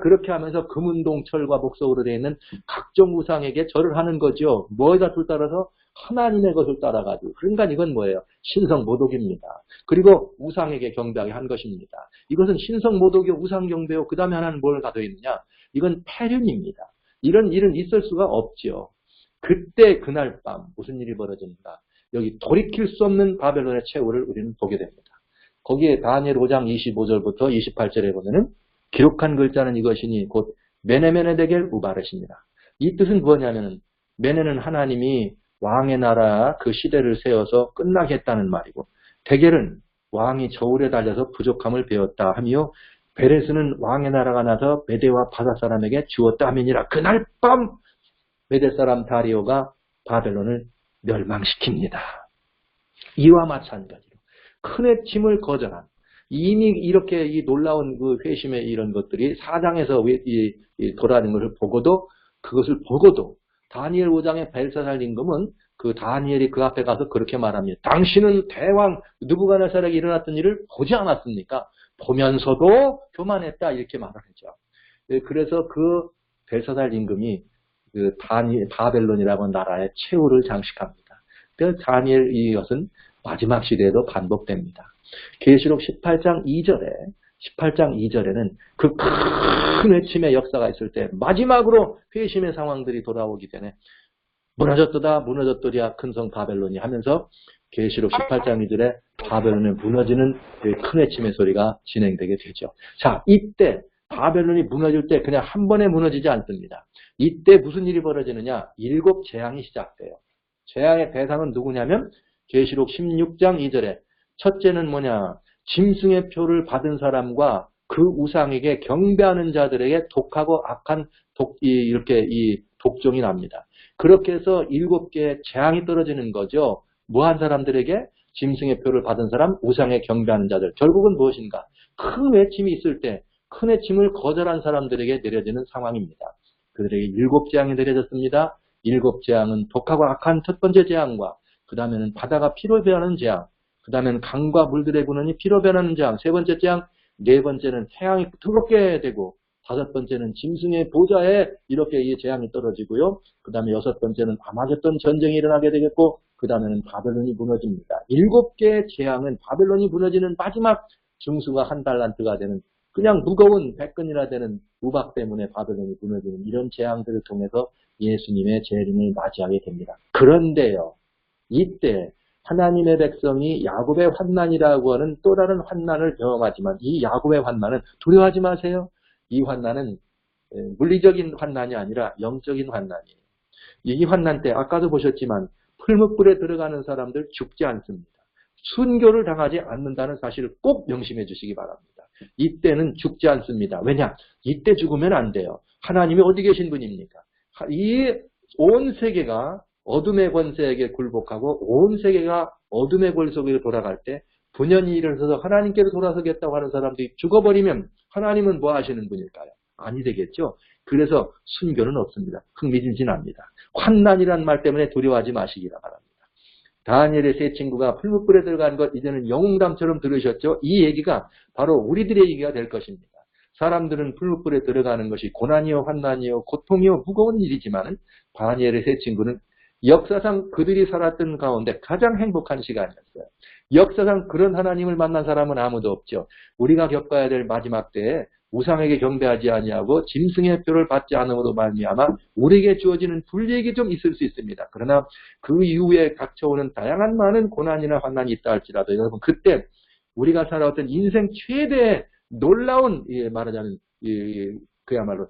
그렇게 하면서 금은동 철과 목석으로 되어 있는 각종 우상에게 절을 하는 거죠. 뭐에다 따라서? 하나님의 것을 따라가지고. 그러니까 이건 뭐예요? 신성모독입니다. 그리고 우상에게 경배하게 한 것입니다. 이것은 신성모독이요, 우상경배요. 그 다음에 하나는 뭘 가져 있느냐? 이건 폐륜입니다. 이런 일은 있을 수가 없죠. 그때 그날 밤 무슨 일이 벌어집니까? 여기 돌이킬 수 없는 바벨론의 최후를 우리는 보게 됩니다. 거기에 다니엘 5장 25절부터 28절에 보면은 기록한 글자는 이것이니 곧 메네메네데겔 우바르시니라. 이 뜻은 뭐냐면은 메네는 하나님이 왕의 나라 그 시대를 세워서 끝나게 했다는 말이고 데겔은 왕이 저울에 달려서 부족함을 배웠다 하며 베레스는 왕의 나라가 나서 메대와 바사 사람에게 주었다 하면이라. 그날 밤 메대 사람 다리오가 바벨론을 멸망시킵니다. 이와 마찬가지로 큰 외침을 거절한 이미 이렇게 이 놀라운 그 회심의 이런 것들이 사장에서 돌아다니는 것을 보고도 그것을 보고도 다니엘 5장의 벨사살 임금은 그 다니엘이 그 앞에 가서 그렇게 말합니다. 당신은 대왕 느부갓네살에게 일어났던 일을 보지 않았습니까? 보면서도 교만했다 이렇게 말을 하죠. 그래서 그 벨사살 임금이 그 바벨론이라고 하는 나라의 최후를 장식합니다. 그 다니엘 이것은 마지막 시대에도 반복됩니다. 계시록 18장 2절에는 그 큰 외침의 역사가 있을 때 마지막으로 회심의 상황들이 돌아오기 전에 무너졌도다 무너졌도리야 큰 성 바벨론이 하면서 계시록 18장 2절에 바벨론에 무너지는 큰 외침의 소리가 진행되게 되죠. 자, 이때 바벨론이 무너질 때 그냥 한 번에 무너지지 않습니다. 이때 무슨 일이 벌어지느냐? 7 재앙이 시작돼요. 재앙의 대상은 누구냐면 계시록 16장 2절에 첫째는 뭐냐? 짐승의 표를 받은 사람과 그 우상에게 경배하는 자들에게 독하고 악한 이렇게 독종이 납니다. 그렇게 해서 7개의 재앙이 떨어지는 거죠. 뭐 한 사람들에게? 짐승의 표를 받은 사람, 우상에 경배하는 자들. 결국은 무엇인가? 큰 외침이 있을 때 큰 외침을 거절한 사람들에게 내려지는 상황입니다. 그들에게 7 재앙이 내려졌습니다. 7 재앙은 독하고 악한 첫 번째 재앙과 그 다음에는 바다가 피로 변하는 재앙, 그 다음에는 강과 물들의 군원이 피로 변하는 재앙, 3번째 재앙, 4번째는 태양이 뜨겁게 되고 5번째는 짐승의 보좌에 이렇게 이 재앙이 떨어지고요. 그 다음에 6번째는 아마겟돈 전쟁이 일어나게 되겠고 그 다음에는 바벨론이 무너집니다. 7개의 재앙은 바벨론이 무너지는 마지막 중수가 한 달란트가 되는 그냥 무거운 100근이나 되는 우박 때문에 바벨론이 무너지는 이런 재앙들을 통해서 예수님의 재림을 맞이하게 됩니다. 그런데요. 이때 하나님의 백성이 야곱의 환난이라고 하는 또 다른 환난을 경험하지만 이 야곱의 환난은 두려워하지 마세요. 이 환난은 물리적인 환난이 아니라 영적인 환난이에요. 이 환난 때 아까도 보셨지만 풀무불에 들어가는 사람들 죽지 않습니다. 순교를 당하지 않는다는 사실을 꼭 명심해 주시기 바랍니다. 이때는 죽지 않습니다. 왜냐? 이때 죽으면 안 돼요. 하나님이 어디 계신 분입니까? 이 온 세계가 어둠의 권세에게 굴복하고 온 세계가 어둠의 권 속으로 돌아갈 때 분연히 일어서서 하나님께로 돌아서겠다고 하는 사람들이 죽어버리면 하나님은 뭐 하시는 분일까요? 아니 되겠죠. 그래서 순교는 없습니다. 흥미진진합니다. 환난이란 말 때문에 두려워하지 마시기라 바랍니다. 다니엘의 세 친구가 풀무불에 들어간 것 이제는 영웅담처럼 들으셨죠? 이 얘기가 바로 우리들의 얘기가 될 것입니다. 사람들은 풀무불에 들어가는 것이 고난이요 환난이요 고통이요 무거운 일이지만 다니엘의 세 친구는 역사상 그들이 살았던 가운데 가장 행복한 시간이었어요. 역사상 그런 하나님을 만난 사람은 아무도 없죠. 우리가 겪어야 될 마지막 때에 우상에게 경배하지 아니하고 짐승의 표를 받지 않음으로 말미암아 우리에게 주어지는 불이익이 좀 있을 수 있습니다. 그러나 그 이후에 닥쳐오는 다양한 많은 고난이나 환난이 있다 할지라도 여러분 그때 우리가 살아왔던 인생 최대의 놀라운 말하자면 그야말로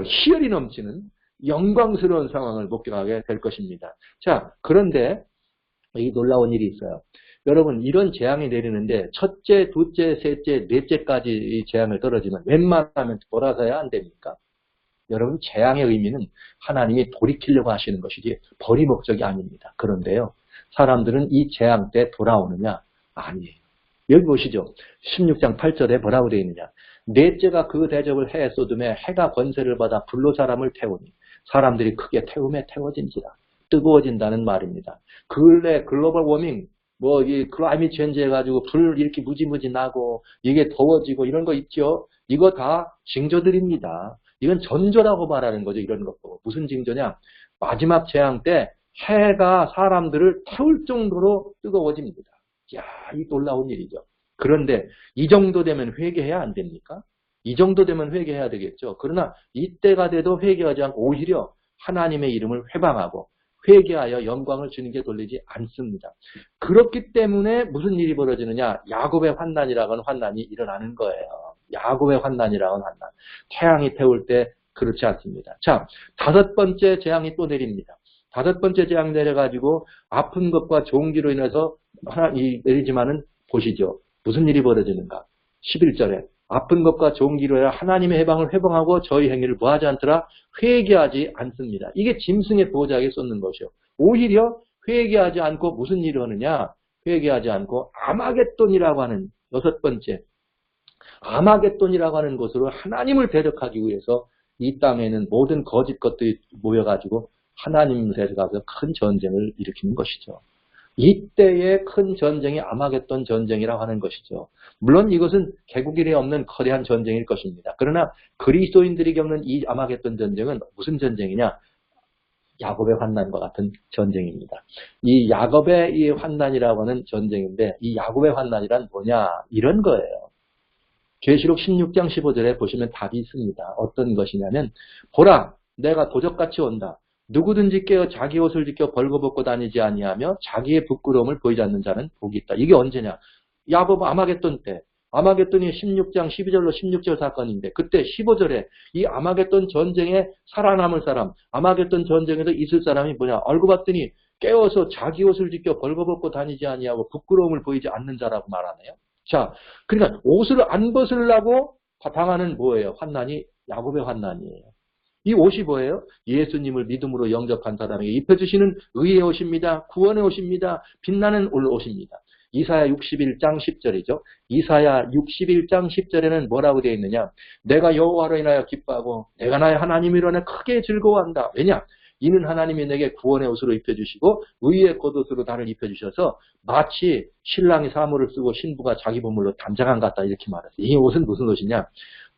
희열이 넘치는 영광스러운 상황을 목격하게 될 것입니다. 자, 그런데 이 놀라운 일이 있어요. 여러분 이런 재앙이 내리는데 첫째, 둘째, 셋째, 넷째까지 이 재앙을 떨어지면 웬만하면 돌아서야 안 됩니까? 여러분 재앙의 의미는 하나님이 돌이키려고 하시는 것이지 벌이 목적이 아닙니다. 그런데요. 사람들은 이 재앙 때 돌아오느냐? 아니에요. 여기 보시죠. 16장 8절에 뭐라고 되어 있느냐. 넷째가 그 대접을 해 쏟음에 해가 권세를 받아 불로 사람을 태우니 사람들이 크게 태움에 태워진지라. 뜨거워진다는 말입니다. 근래 글로벌 워밍 이 클라이밋 체인지 해가지고 불 이렇게 무지무지 나고 이게 더워지고 이런 거 있죠. 이거 다 징조들입니다. 이건 전조라고 말하는 거죠. 이런 것 보고. 무슨 징조냐. 마지막 재앙 때 해가 사람들을 태울 정도로 뜨거워집니다. 야, 이 놀라운 일이죠. 그런데 이 정도 되면 회개해야 안 됩니까? 이 정도 되면 회개해야 되겠죠. 그러나 이때가 돼도 회개하지 않고 오히려 하나님의 이름을 회방하고 회개하여 영광을 주님께 돌리지 않습니다. 그렇기 때문에 무슨 일이 벌어지느냐? 야곱의 환난이라고 하는 환난이 일어나는 거예요. 야곱의 환난이라고 하는 환난. 태양이 태울 때 그렇지 않습니다. 자, 5번째 재앙이 또 내립니다. 5번째 재앙 내려가지고 아픈 것과 종기로 인해서 내리지만은 보시죠. 무슨 일이 벌어지는가? 11절에 아픈 것과 종기로 인해 하나님의 해방을 회방하고 저희 행위를 뭐하지 않더라? 회개하지 않습니다. 이게 짐승의 보호자에게 쏟는 것이요. 오히려 회개하지 않고 무슨 일을 하느냐? 회개하지 않고 아마겟돈이라고 하는 6번째 아마겟돈이라고 하는 곳으로 하나님을 대적하기 위해서 이 땅에는 모든 거짓 것들이 모여가지고 하나님께서 가서 큰 전쟁을 일으키는 것이죠. 이때의 큰 전쟁이 아마겟돈 전쟁이라고 하는 것이죠. 물론 이것은 개국일에 없는 거대한 전쟁일 것입니다. 그러나 그리스도인들이 겪는 이 아마겟돈 전쟁은 무슨 전쟁이냐? 야곱의 환난과 같은 전쟁입니다. 이 야곱의 이 환난이라고 하는 전쟁인데 이 야곱의 환난이란 뭐냐? 이런 거예요. 계시록 16장 15절에 보시면 답이 있습니다. 어떤 것이냐면 보라 내가 도적같이 온다. 누구든지 깨어 자기 옷을 지켜 벌거벗고 다니지 아니하며 자기의 부끄러움을 보이지 않는 자는 복이 있다. 이게 언제냐? 야곱 아마겟돈 때 아마겟돈이 16장 12절로 16절 사건인데 그때 15절에 이 아마겟돈 전쟁에 살아남을 사람, 아마겟돈 전쟁에도 있을 사람이 뭐냐? 알고 봤더니 깨어서 자기 옷을 지켜 벌거벗고 다니지 아니하고 부끄러움을 보이지 않는 자라고 말하네요. 자, 그러니까 옷을 안 벗으려고 당하는 뭐예요? 환난이 야곱의 환난이에요. 이 옷이 뭐예요? 예수님을 믿음으로 영접한 사람에게 입혀주시는 의의 옷입니다. 구원의 옷입니다. 빛나는 옷입니다. 이사야 61장 10절이죠. 이사야 61장 10절에는 뭐라고 되어 있느냐? 내가 여호와로 인하여 기뻐하고 내가 나의 하나님이로 인하여 크게 즐거워한다. 왜냐? 이는 하나님이 내게 구원의 옷으로 입혀주시고 의의 겉옷으로 나를 입혀주셔서 마치 신랑이 사물을 쓰고 신부가 자기 보물로 단장한 것 같다 이렇게 말했어요. 이 옷은 무슨 옷이냐?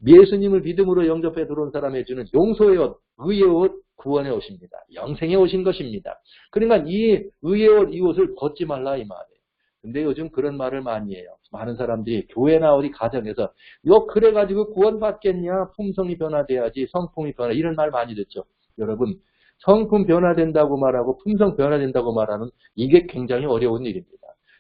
예수님을 믿음으로 영접해 들어온 사람에 주는 용서의 옷, 의의 옷, 구원의 옷입니다. 영생의 옷인 것입니다. 그러니까 이 의의 옷, 이 옷을 벗지 말라 이 말이에요. 근데 요즘 그런 말을 많이 해요. 많은 사람들이 교회나 어디 가정에서 그래가지고 구원받겠냐? 품성이 변화돼야지 성품이 변화 이런 말 많이 듣죠. 여러분 성품 변화된다고 말하고 품성 변화된다고 말하는 이게 굉장히 어려운 일입니다.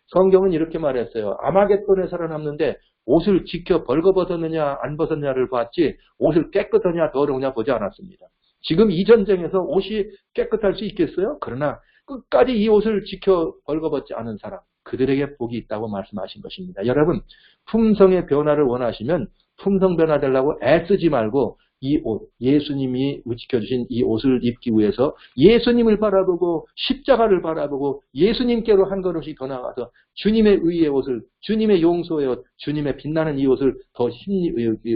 성경은 이렇게 말했어요. 아마겟돈에 살아남는데 옷을 지켜 벌거벗었느냐 안 벗었냐를 봤지 옷을 깨끗하냐 더러우냐 보지 않았습니다. 지금 이 전쟁에서 옷이 깨끗할 수 있겠어요? 그러나 끝까지 이 옷을 지켜 벌거벗지 않은 사람 그들에게 복이 있다고 말씀하신 것입니다. 여러분 품성의 변화를 원하시면 품성 변화되려고 애쓰지 말고 이 옷, 예수님이 지켜주신 이 옷을 입기 위해서 예수님을 바라보고 십자가를 바라보고 예수님께로 한 걸음씩 더 나가서 주님의 의의 옷을, 주님의 용서의 옷, 주님의 빛나는 이 옷을 더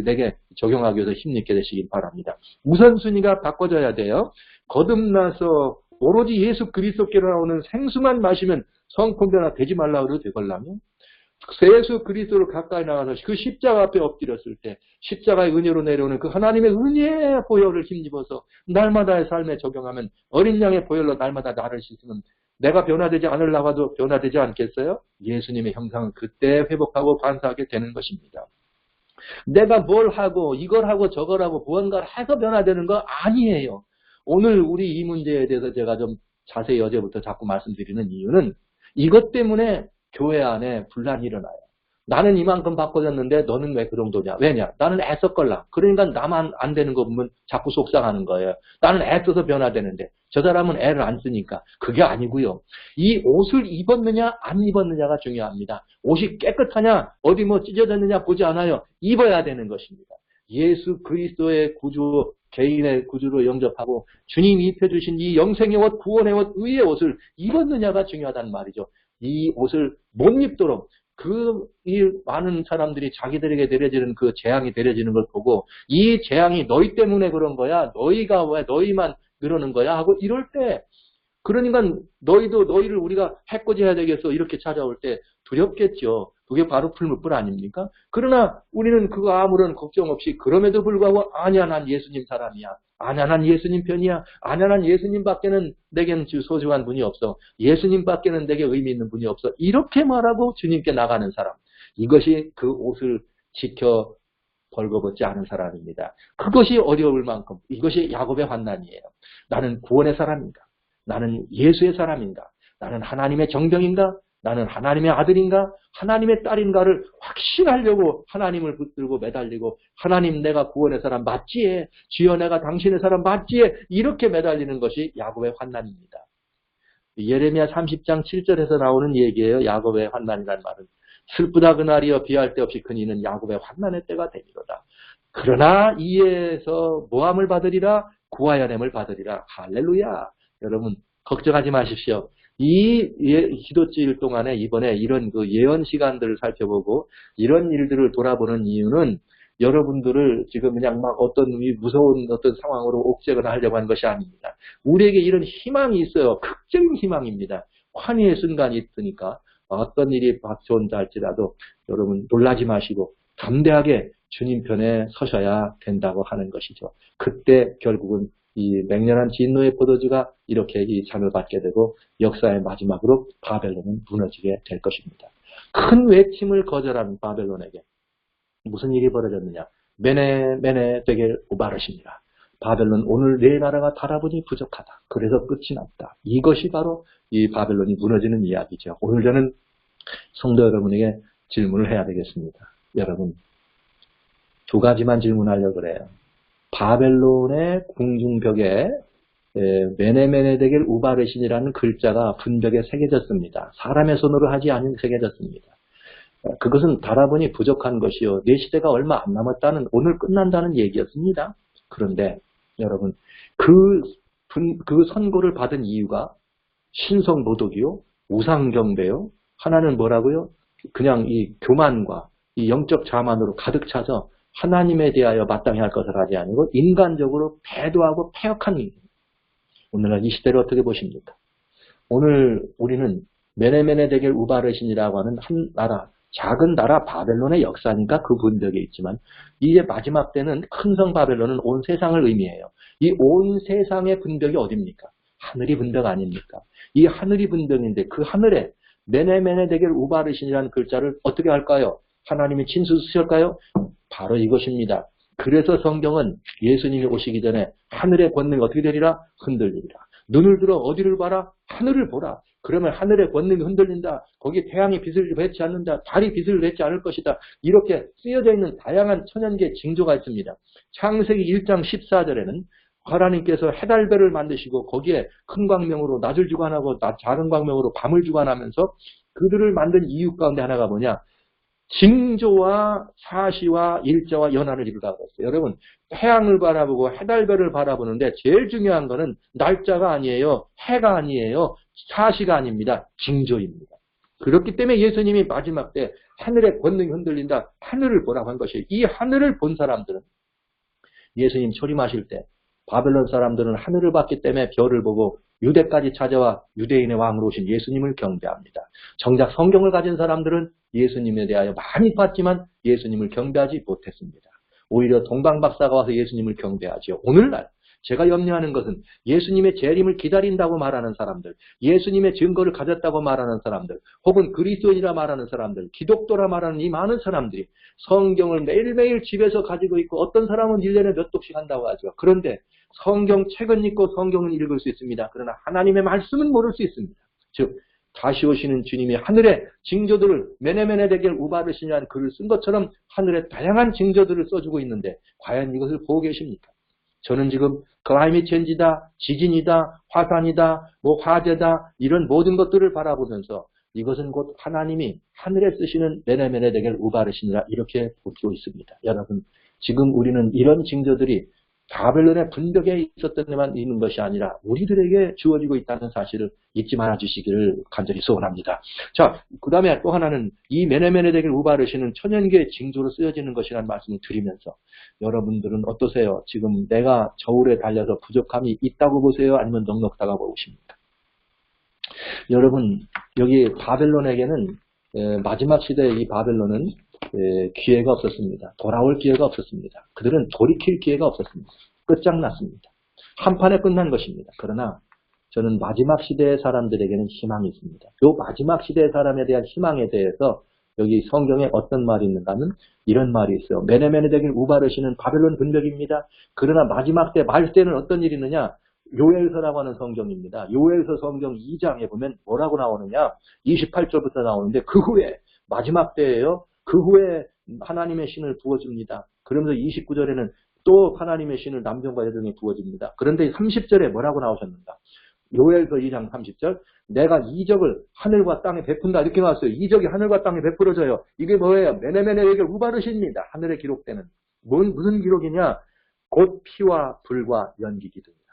내게 적용하기 위해서 힘있게 되시길 바랍니다. 우선순위가 바꿔져야 돼요. 거듭나서 오로지 예수 그리스도께로 나오는 생수만 마시면 성품 변화 되지 말라고 해도 되걸라면 예수 그리스도를 가까이 나가서 그 십자가 앞에 엎드렸을 때 십자가의 은혜로 내려오는 그 하나님의 은혜의 보혈을 힘입어서 날마다의 삶에 적용하면 어린 양의 보혈로 날마다 나를 씻으면 내가 변화되지 않으려고 해도 변화되지 않겠어요? 예수님의 형상은 그때 회복하고 반사하게 되는 것입니다. 내가 뭘 하고 이걸 하고 저걸 하고 무언가를 해서 변화되는 거 아니에요. 오늘 우리 이 문제에 대해서 제가 좀 자세히 어제부터 자꾸 말씀드리는 이유는 이것 때문에 교회 안에 분란이 일어나요. 나는 이만큼 바꿔졌는데 너는 왜 그 정도냐? 왜냐? 나는 애썼걸라. 그러니까 나만 안 되는 거 보면 자꾸 속상하는 거예요. 나는 애써서 변화되는데 저 사람은 애를 안 쓰니까. 그게 아니고요. 이 옷을 입었느냐 안 입었느냐가 중요합니다. 옷이 깨끗하냐 어디 뭐 찢어졌느냐 보지 않아요. 입어야 되는 것입니다. 예수 그리스도의 구주 개인의 구주로 영접하고 주님이 입혀주신 이 영생의 옷, 구원의 옷, 의의 옷을 입었느냐가 중요하단 말이죠. 이 옷을 못 입도록 이 많은 사람들이 자기들에게 내려지는 그 재앙이 내려지는 걸 보고 이 재앙이 너희 때문에 그런 거야. 너희가 왜 너희만 그러는 거야 하고 이럴 때 그러니까 너희를 우리가 해코지해야 되겠어 이렇게 찾아올 때 두렵겠죠. 그게 바로 풀무불 아닙니까? 그러나 우리는 그거 아무런 걱정 없이 그럼에도 불구하고 아니야 난 예수님 사람이야. 아니야 난 예수님 편이야. 아니야 난 예수님밖에는 내겐 소중한 분이 없어. 예수님밖에는 내게 의미 있는 분이 없어. 이렇게 말하고 주님께 나가는 사람. 이것이 그 옷을 지켜 벌거벗지 않은 사람입니다. 그것이 어려울 만큼 이것이 야곱의 환난이에요. 나는 구원의 사람인가? 나는 예수의 사람인가? 나는 하나님의 정병인가? 나는 하나님의 아들인가? 하나님의 딸인가를 확신하려고 하나님을 붙들고 매달리고 하나님 내가 구원의 사람 맞지에 주여 내가 당신의 사람 맞지에 이렇게 매달리는 것이 야곱의 환난입니다. 예레미야 30장 7절에서 나오는 얘기예요. 야곱의 환난이라는 말은 슬프다 그날이여 비할 데 없이 그니는 야곱의 환난의 때가 되리로다. 그러나 이에서 모함을 받으리라 구하여냄을 받으리라. 할렐루야. 여러분 걱정하지 마십시오. 이 기도주일 동안에 이번에 이런 그 예언 시간들을 살펴보고 이런 일들을 돌아보는 이유는 여러분들을 지금 그냥 막 어떤 무서운 어떤 상황으로 옥죄거나 하려고 하는 것이 아닙니다. 우리에게 이런 희망이 있어요. 극적인 희망입니다. 환희의 순간이 있으니까 어떤 일이 닥쳐온다 할지라도 여러분 놀라지 마시고 담대하게 주님 편에 서셔야 된다고 하는 것이죠. 그때 결국은 이 맹렬한 진노의 포도주가 이렇게 이 잠을 받게 되고 역사의 마지막으로 바벨론은 무너지게 될 것입니다. 큰 외침을 거절한 바벨론에게 무슨 일이 벌어졌느냐? 메네 되게 오바르십니다. 바벨론 오늘 내 나라가 달아보니 부족하다. 그래서 끝이 났다. 이것이 바로 이 바벨론이 무너지는 이야기죠. 오늘 저는 성도 여러분에게 질문을 해야 되겠습니다. 여러분, 두 가지만 질문하려고 그래요. 바벨론의 궁중벽에 메네메네데겔 우바르신이라는 글자가 분벽에 새겨졌습니다. 사람의 손으로 하지 않은 새겨졌습니다. 그것은 달아보니 부족한 것이요. 내 시대가 얼마 안 남았다는, 오늘 끝난다는 얘기였습니다. 그런데 여러분, 그 선고를 받은 이유가 신성모독이요, 우상경배요, 하나는 뭐라고요? 그냥 이 교만과 이 영적 자만으로 가득 차서 하나님에 대하여 마땅히 할 것을 하지 아니고 인간적으로 배도하고 패역한 일. 오늘날 이 시대를 어떻게 보십니까? 오늘 우리는 메네메네데겔 우바르신이라고 하는 한 나라, 작은 나라 바벨론의 역사니까 그 분벽에 있지만, 이제 마지막 때는 큰 성 바벨론은 온 세상을 의미해요. 이 온 세상의 분벽이 어딥니까? 하늘이 분벽 아닙니까? 이 하늘이 분벽인데 그 하늘에 메네메네데겔 우바르신이라는 글자를 어떻게 할까요? 하나님이 친수 쓰실까요? 바로 이것입니다. 그래서 성경은 예수님이 오시기 전에 하늘의 권능이 어떻게 되리라? 흔들리리라. 눈을 들어 어디를 봐라? 하늘을 보라. 그러면 하늘의 권능이 흔들린다. 거기 태양이 빛을 맺지 않는다. 달이 빛을 내지 않을 것이다. 이렇게 쓰여져 있는 다양한 천연계 징조가 있습니다. 창세기 1장 14절에는 하나님께서 해달별을 만드시고 거기에 큰 광명으로 낮을 주관하고 작은 광명으로 밤을 주관하면서 그들을 만든 이유 가운데 하나가 뭐냐? 징조와 사시와 일자와 연한을 이루라고 했어요. 여러분, 태양을 바라보고 해달별을 바라보는데 제일 중요한 거는 날짜가 아니에요. 해가 아니에요. 사시가 아닙니다. 징조입니다. 그렇기 때문에 예수님이 마지막 때 하늘의 권능이 흔들린다. 하늘을 보라고 한 것이에요. 이 하늘을 본 사람들은 예수님 초림하실 때 바벨론 사람들은 하늘을 봤기 때문에 별을 보고 유대까지 찾아와 유대인의 왕으로 오신 예수님을 경배합니다. 정작 성경을 가진 사람들은 예수님에 대하여 많이 봤지만 예수님을 경배하지 못했습니다. 오히려 동방박사가 와서 예수님을 경배하지요. 오늘날 제가 염려하는 것은 예수님의 재림을 기다린다고 말하는 사람들, 예수님의 증거를 가졌다고 말하는 사람들, 혹은 그리스도인이라 말하는 사람들, 기독교라 말하는 이 많은 사람들이 성경을 매일매일 집에서 가지고 있고 어떤 사람은 1년에 몇 독씩 한다고 하죠. 그런데 성경 책은 읽고 성경은 읽을 수 있습니다. 그러나 하나님의 말씀은 모를 수 있습니다. 즉 다시 오시는 주님이 하늘의 징조들을 메네메네데겔 우바르신이라는 글을 쓴 것처럼 하늘의 다양한 징조들을 써주고 있는데 과연 이것을 보고 계십니까? 저는 지금 클라이밋 체인지다, 지진이다, 화산이다, 화재다 이런 모든 것들을 바라보면서 이것은 곧 하나님이 하늘에 쓰시는 메네메네데겔 우바르신이라 이렇게 보고 있습니다. 여러분, 지금 우리는 이런 징조들이 바벨론의 분벽에 있었던 데만 있는 것이 아니라 우리들에게 주어지고 있다는 사실을 잊지 말아 주시기를 간절히 소원합니다. 자, 그 다음에 또 하나는 이 메네메네데겔 우바르신은 천연계의 징조로 쓰여지는 것이라는 말씀을 드리면서 여러분들은 어떠세요? 지금 내가 저울에 달려서 부족함이 있다고 보세요? 아니면 넉넉하다고 보십니까? 여러분, 여기 바벨론에게는 마지막 시대의 이 바벨론은 기회가 없었습니다. 돌아올 기회가 없었습니다. 그들은 돌이킬 기회가 없었습니다. 끝장났습니다. 한판에 끝난 것입니다. 그러나 저는 마지막 시대의 사람들에게는 희망이 있습니다. 이 마지막 시대의 사람에 대한 희망에 대해서 여기 성경에 어떤 말이 있는가 하면 이런 말이 있어요. 메네메네데겔 우바르신은 바벨론 분벽입니다. 그러나 마지막 때 말세는 어떤 일이 있느냐? 요엘서라고 하는 성경입니다. 요엘서 성경 2장에 보면 뭐라고 나오느냐? 28절부터 나오는데 그 후에 마지막 때예요. 그 후에 하나님의 신을 부어줍니다. 그러면서 29절에는 또 하나님의 신을 남정과 여종에 부어줍니다. 그런데 30절에 뭐라고 나오셨는가? 요엘서 2장 30절 내가 이적을 하늘과 땅에 베푼다 이렇게 나왔어요. 이적이 하늘과 땅에 베풀어져요. 이게 뭐예요? 메네메네데겔 우바르신입니다. 하늘에 기록되는. 무슨 기록이냐? 곧 피와 불과 연기 기둥이다.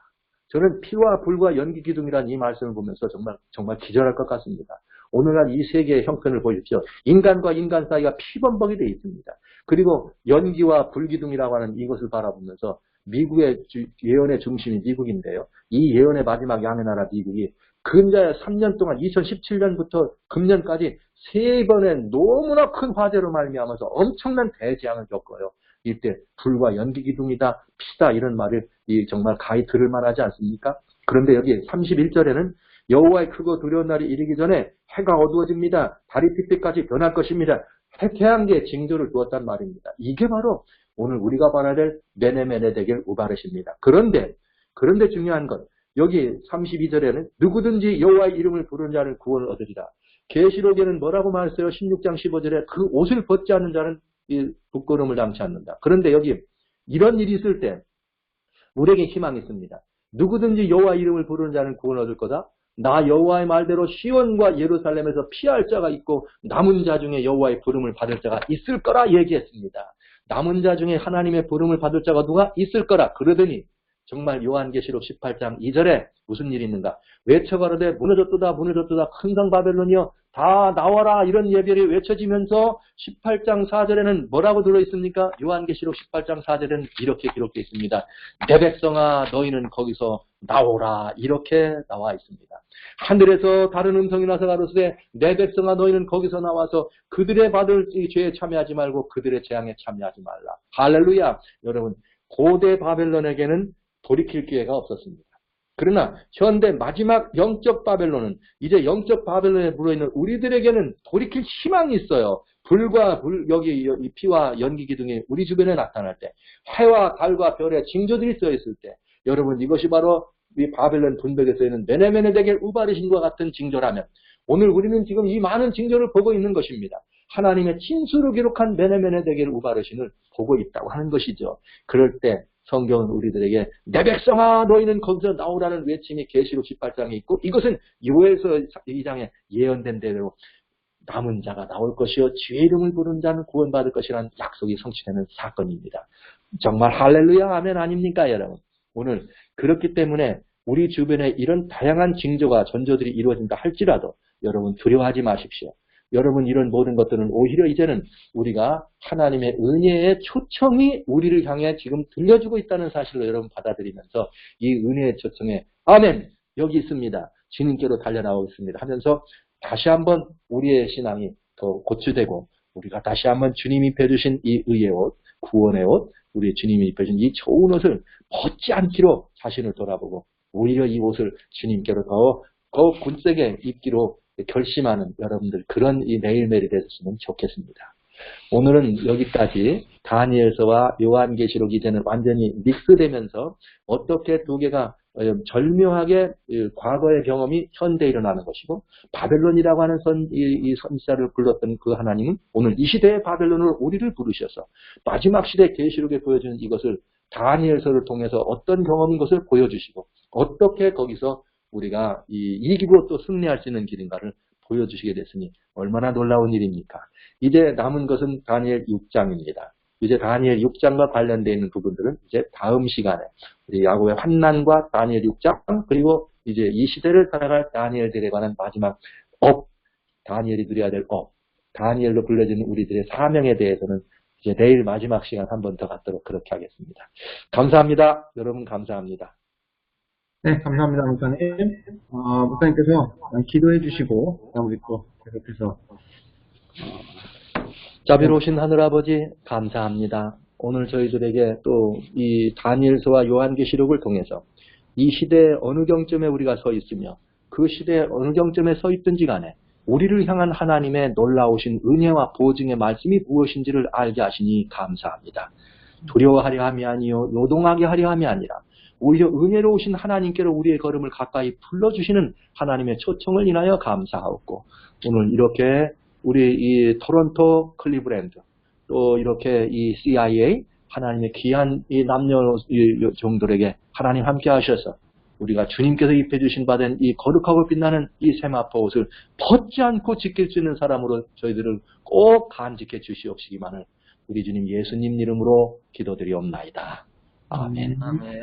저는 피와 불과 연기 기둥이라는 이 말씀을 보면서 정말 기절할 것 같습니다. 오늘날 이 세계의 형편을 보십시오. 인간과 인간 사이가 피범벅이 되어 있습니다. 그리고 연기와 불기둥이라고 하는 이것을 바라보면서 미국의 예언의 중심이 미국인데요. 이 예언의 마지막 양의 나라 미국이 근자의 3년 동안 2017년부터 금년까지 3번의 너무나 큰 화재로 말미암아서 엄청난 대재앙을 겪어요. 이때 불과 연기 기둥이다, 피다 이런 말을 정말 가히 들을 만하지 않습니까? 그런데 여기 31절에는 여호와의 크고 두려운 날이 이르기 전에 해가 어두워집니다. 달이 빛빛까지 변할 것입니다. 태양계의 징조를 두었단 말입니다. 이게 바로 오늘 우리가 봐야 될 메네메네데겔 우바르신입니다. 그런데 중요한 건 여기 32절에는 누구든지 여호와의 이름을 부르는 자는 구원을 얻으리라. 계시록에는 뭐라고 말했어요? 16장 15절에 그 옷을 벗지 않는 자는 이 부끄러움을 당치 않는다. 그런데 여기 이런 일이 있을 때 우리에게 희망이 있습니다. 누구든지 여호와 이름을 부르는 자는 구원을 얻을 거다. 나 여호와의 말대로 시온과 예루살렘에서 피할 자가 있고 남은 자 중에 여호와의 부름을 받을 자가 있을 거라 얘기했습니다. 남은 자 중에 하나님의 부름을 받을 자가 누가 있을 거라 그러더니 정말 요한계시록 18장 2절에 무슨 일이 있는가? 외쳐가로되 무너졌도다 무너졌도다 큰 성 바벨론이여 다 나와라 이런 예배를 외쳐지면서 18장 4절에는 뭐라고 들어있습니까? 요한계시록 18장 4절에는 이렇게 기록되어 있습니다. 내 백성아 너희는 거기서 나오라 이렇게 나와 있습니다. 하늘에서 다른 음성이 나서 가로되 내 백성아 너희는 거기서 나와서 그들의 받을 이 죄에 참여하지 말고 그들의 재앙에 참여하지 말라. 할렐루야. 여러분 고대 바벨론에게는 돌이킬 기회가 없었습니다. 그러나 현대 마지막 영적 바벨론은 이제 영적 바벨론에 물어있는 우리들에게는 돌이킬 희망이 있어요. 불과 여기 이 피와 연기 기둥이 우리 주변에 나타날 때 해와 달과 별의 징조들이 쓰여있을 때 여러분 이것이 바로 이 바벨론 분벽에 쓰여있는 메네메네데겔 우바르신과 같은 징조라면 오늘 우리는 지금 이 많은 징조를 보고 있는 것입니다. 하나님의 친수로 기록한 메네메네데겔 우바르신을 보고 있다고 하는 것이죠. 그럴 때 성경은 우리들에게 내 백성아 너희는 거기서 나오라는 외침이 계시록 18장에 있고 이것은 요엘서 2장에 예언된 대로 남은 자가 나올 것이요 주의 이름을 부르는 자는 구원받을 것이라는 약속이 성취되는 사건입니다. 정말 할렐루야 아멘 아닙니까 여러분? 오늘 그렇기 때문에 우리 주변에 이런 다양한 징조가 전조들이 이루어진다 할지라도 여러분 두려워하지 마십시오. 여러분 이런 모든 것들은 오히려 이제는 우리가 하나님의 은혜의 초청이 우리를 향해 지금 들려주고 있다는 사실로 여러분 받아들이면서 이 은혜의 초청에 아멘 여기 있습니다. 주님께로 달려나오고 있습니다 하면서 다시 한번 우리의 신앙이 더 고취되고 우리가 다시 한번 주님이 입혀주신 이 의의 옷, 구원의 옷, 우리 주님이 입혀준 이 좋은 옷을 벗지 않기로 자신을 돌아보고 오히려 이 옷을 주님께로 더 굳세게 입기로 결심하는 여러분들 그런 이 매일매일이 되셨으면 좋겠습니다. 오늘은 여기까지 다니엘서와 요한계시록이 이제는 완전히 믹스되면서 어떻게 두 개가 절묘하게 과거의 경험이 현대에 일어나는 것이고 바벨론이라고 하는 이 선지자를 불렀던 그 하나님은 오늘 이 시대의 바벨론을 우리를 부르셔서 마지막 시대 계시록에 보여주는 이것을 다니엘서를 통해서 어떤 경험인 것을 보여주시고 어떻게 거기서 우리가 이기고 또 승리할 수 있는 길인가를 보여주시게 됐으니 얼마나 놀라운 일입니까? 이제 남은 것은 다니엘 6장입니다. 이제 다니엘 6장과 관련되어 있는 부분들은 이제 다음 시간에 우리 야곱의 환난과 다니엘 6장 그리고 이제 이 시대를 살아갈 다니엘들에 관한 마지막 다니엘이 누려야 될 다니엘로 불려지는 우리들의 사명에 대해서는 이제 내일 마지막 시간 한 번 더 갖도록 그렇게 하겠습니다. 감사합니다. 여러분 감사합니다. 네, 감사합니다, 목사님. 목사님께서 기도해 주시고, 우리 또 계속해서. 자비로우신 하늘아버지, 감사합니다. 오늘 저희들에게 또 이 다니엘서와 요한계시록을 통해서 이 시대의 어느 경점에 우리가 서 있으며 그 시대의 어느 경점에 서 있든지 간에 우리를 향한 하나님의 놀라우신 은혜와 보증의 말씀이 무엇인지를 알게 하시니 감사합니다. 두려워하려 함이 아니요 요동하게 하려 함이 아니라 오히려 은혜로우신 하나님께로 우리의 걸음을 가까이 불러주시는 하나님의 초청을 인하여 감사하옵고 오늘 이렇게 우리 이 토론토 클리브랜드 또 이렇게 이 CIA 하나님의 귀한 이 남녀 종들에게 하나님 함께 하셔서 우리가 주님께서 입혀주신 바된 이 거룩하고 빛나는 이 세마포 옷을 벗지 않고 지킬 수 있는 사람으로 저희들을 꼭 간직해 주시옵시기만을 우리 주님 예수님 이름으로 기도드리옵나이다. 아멘. 아멘.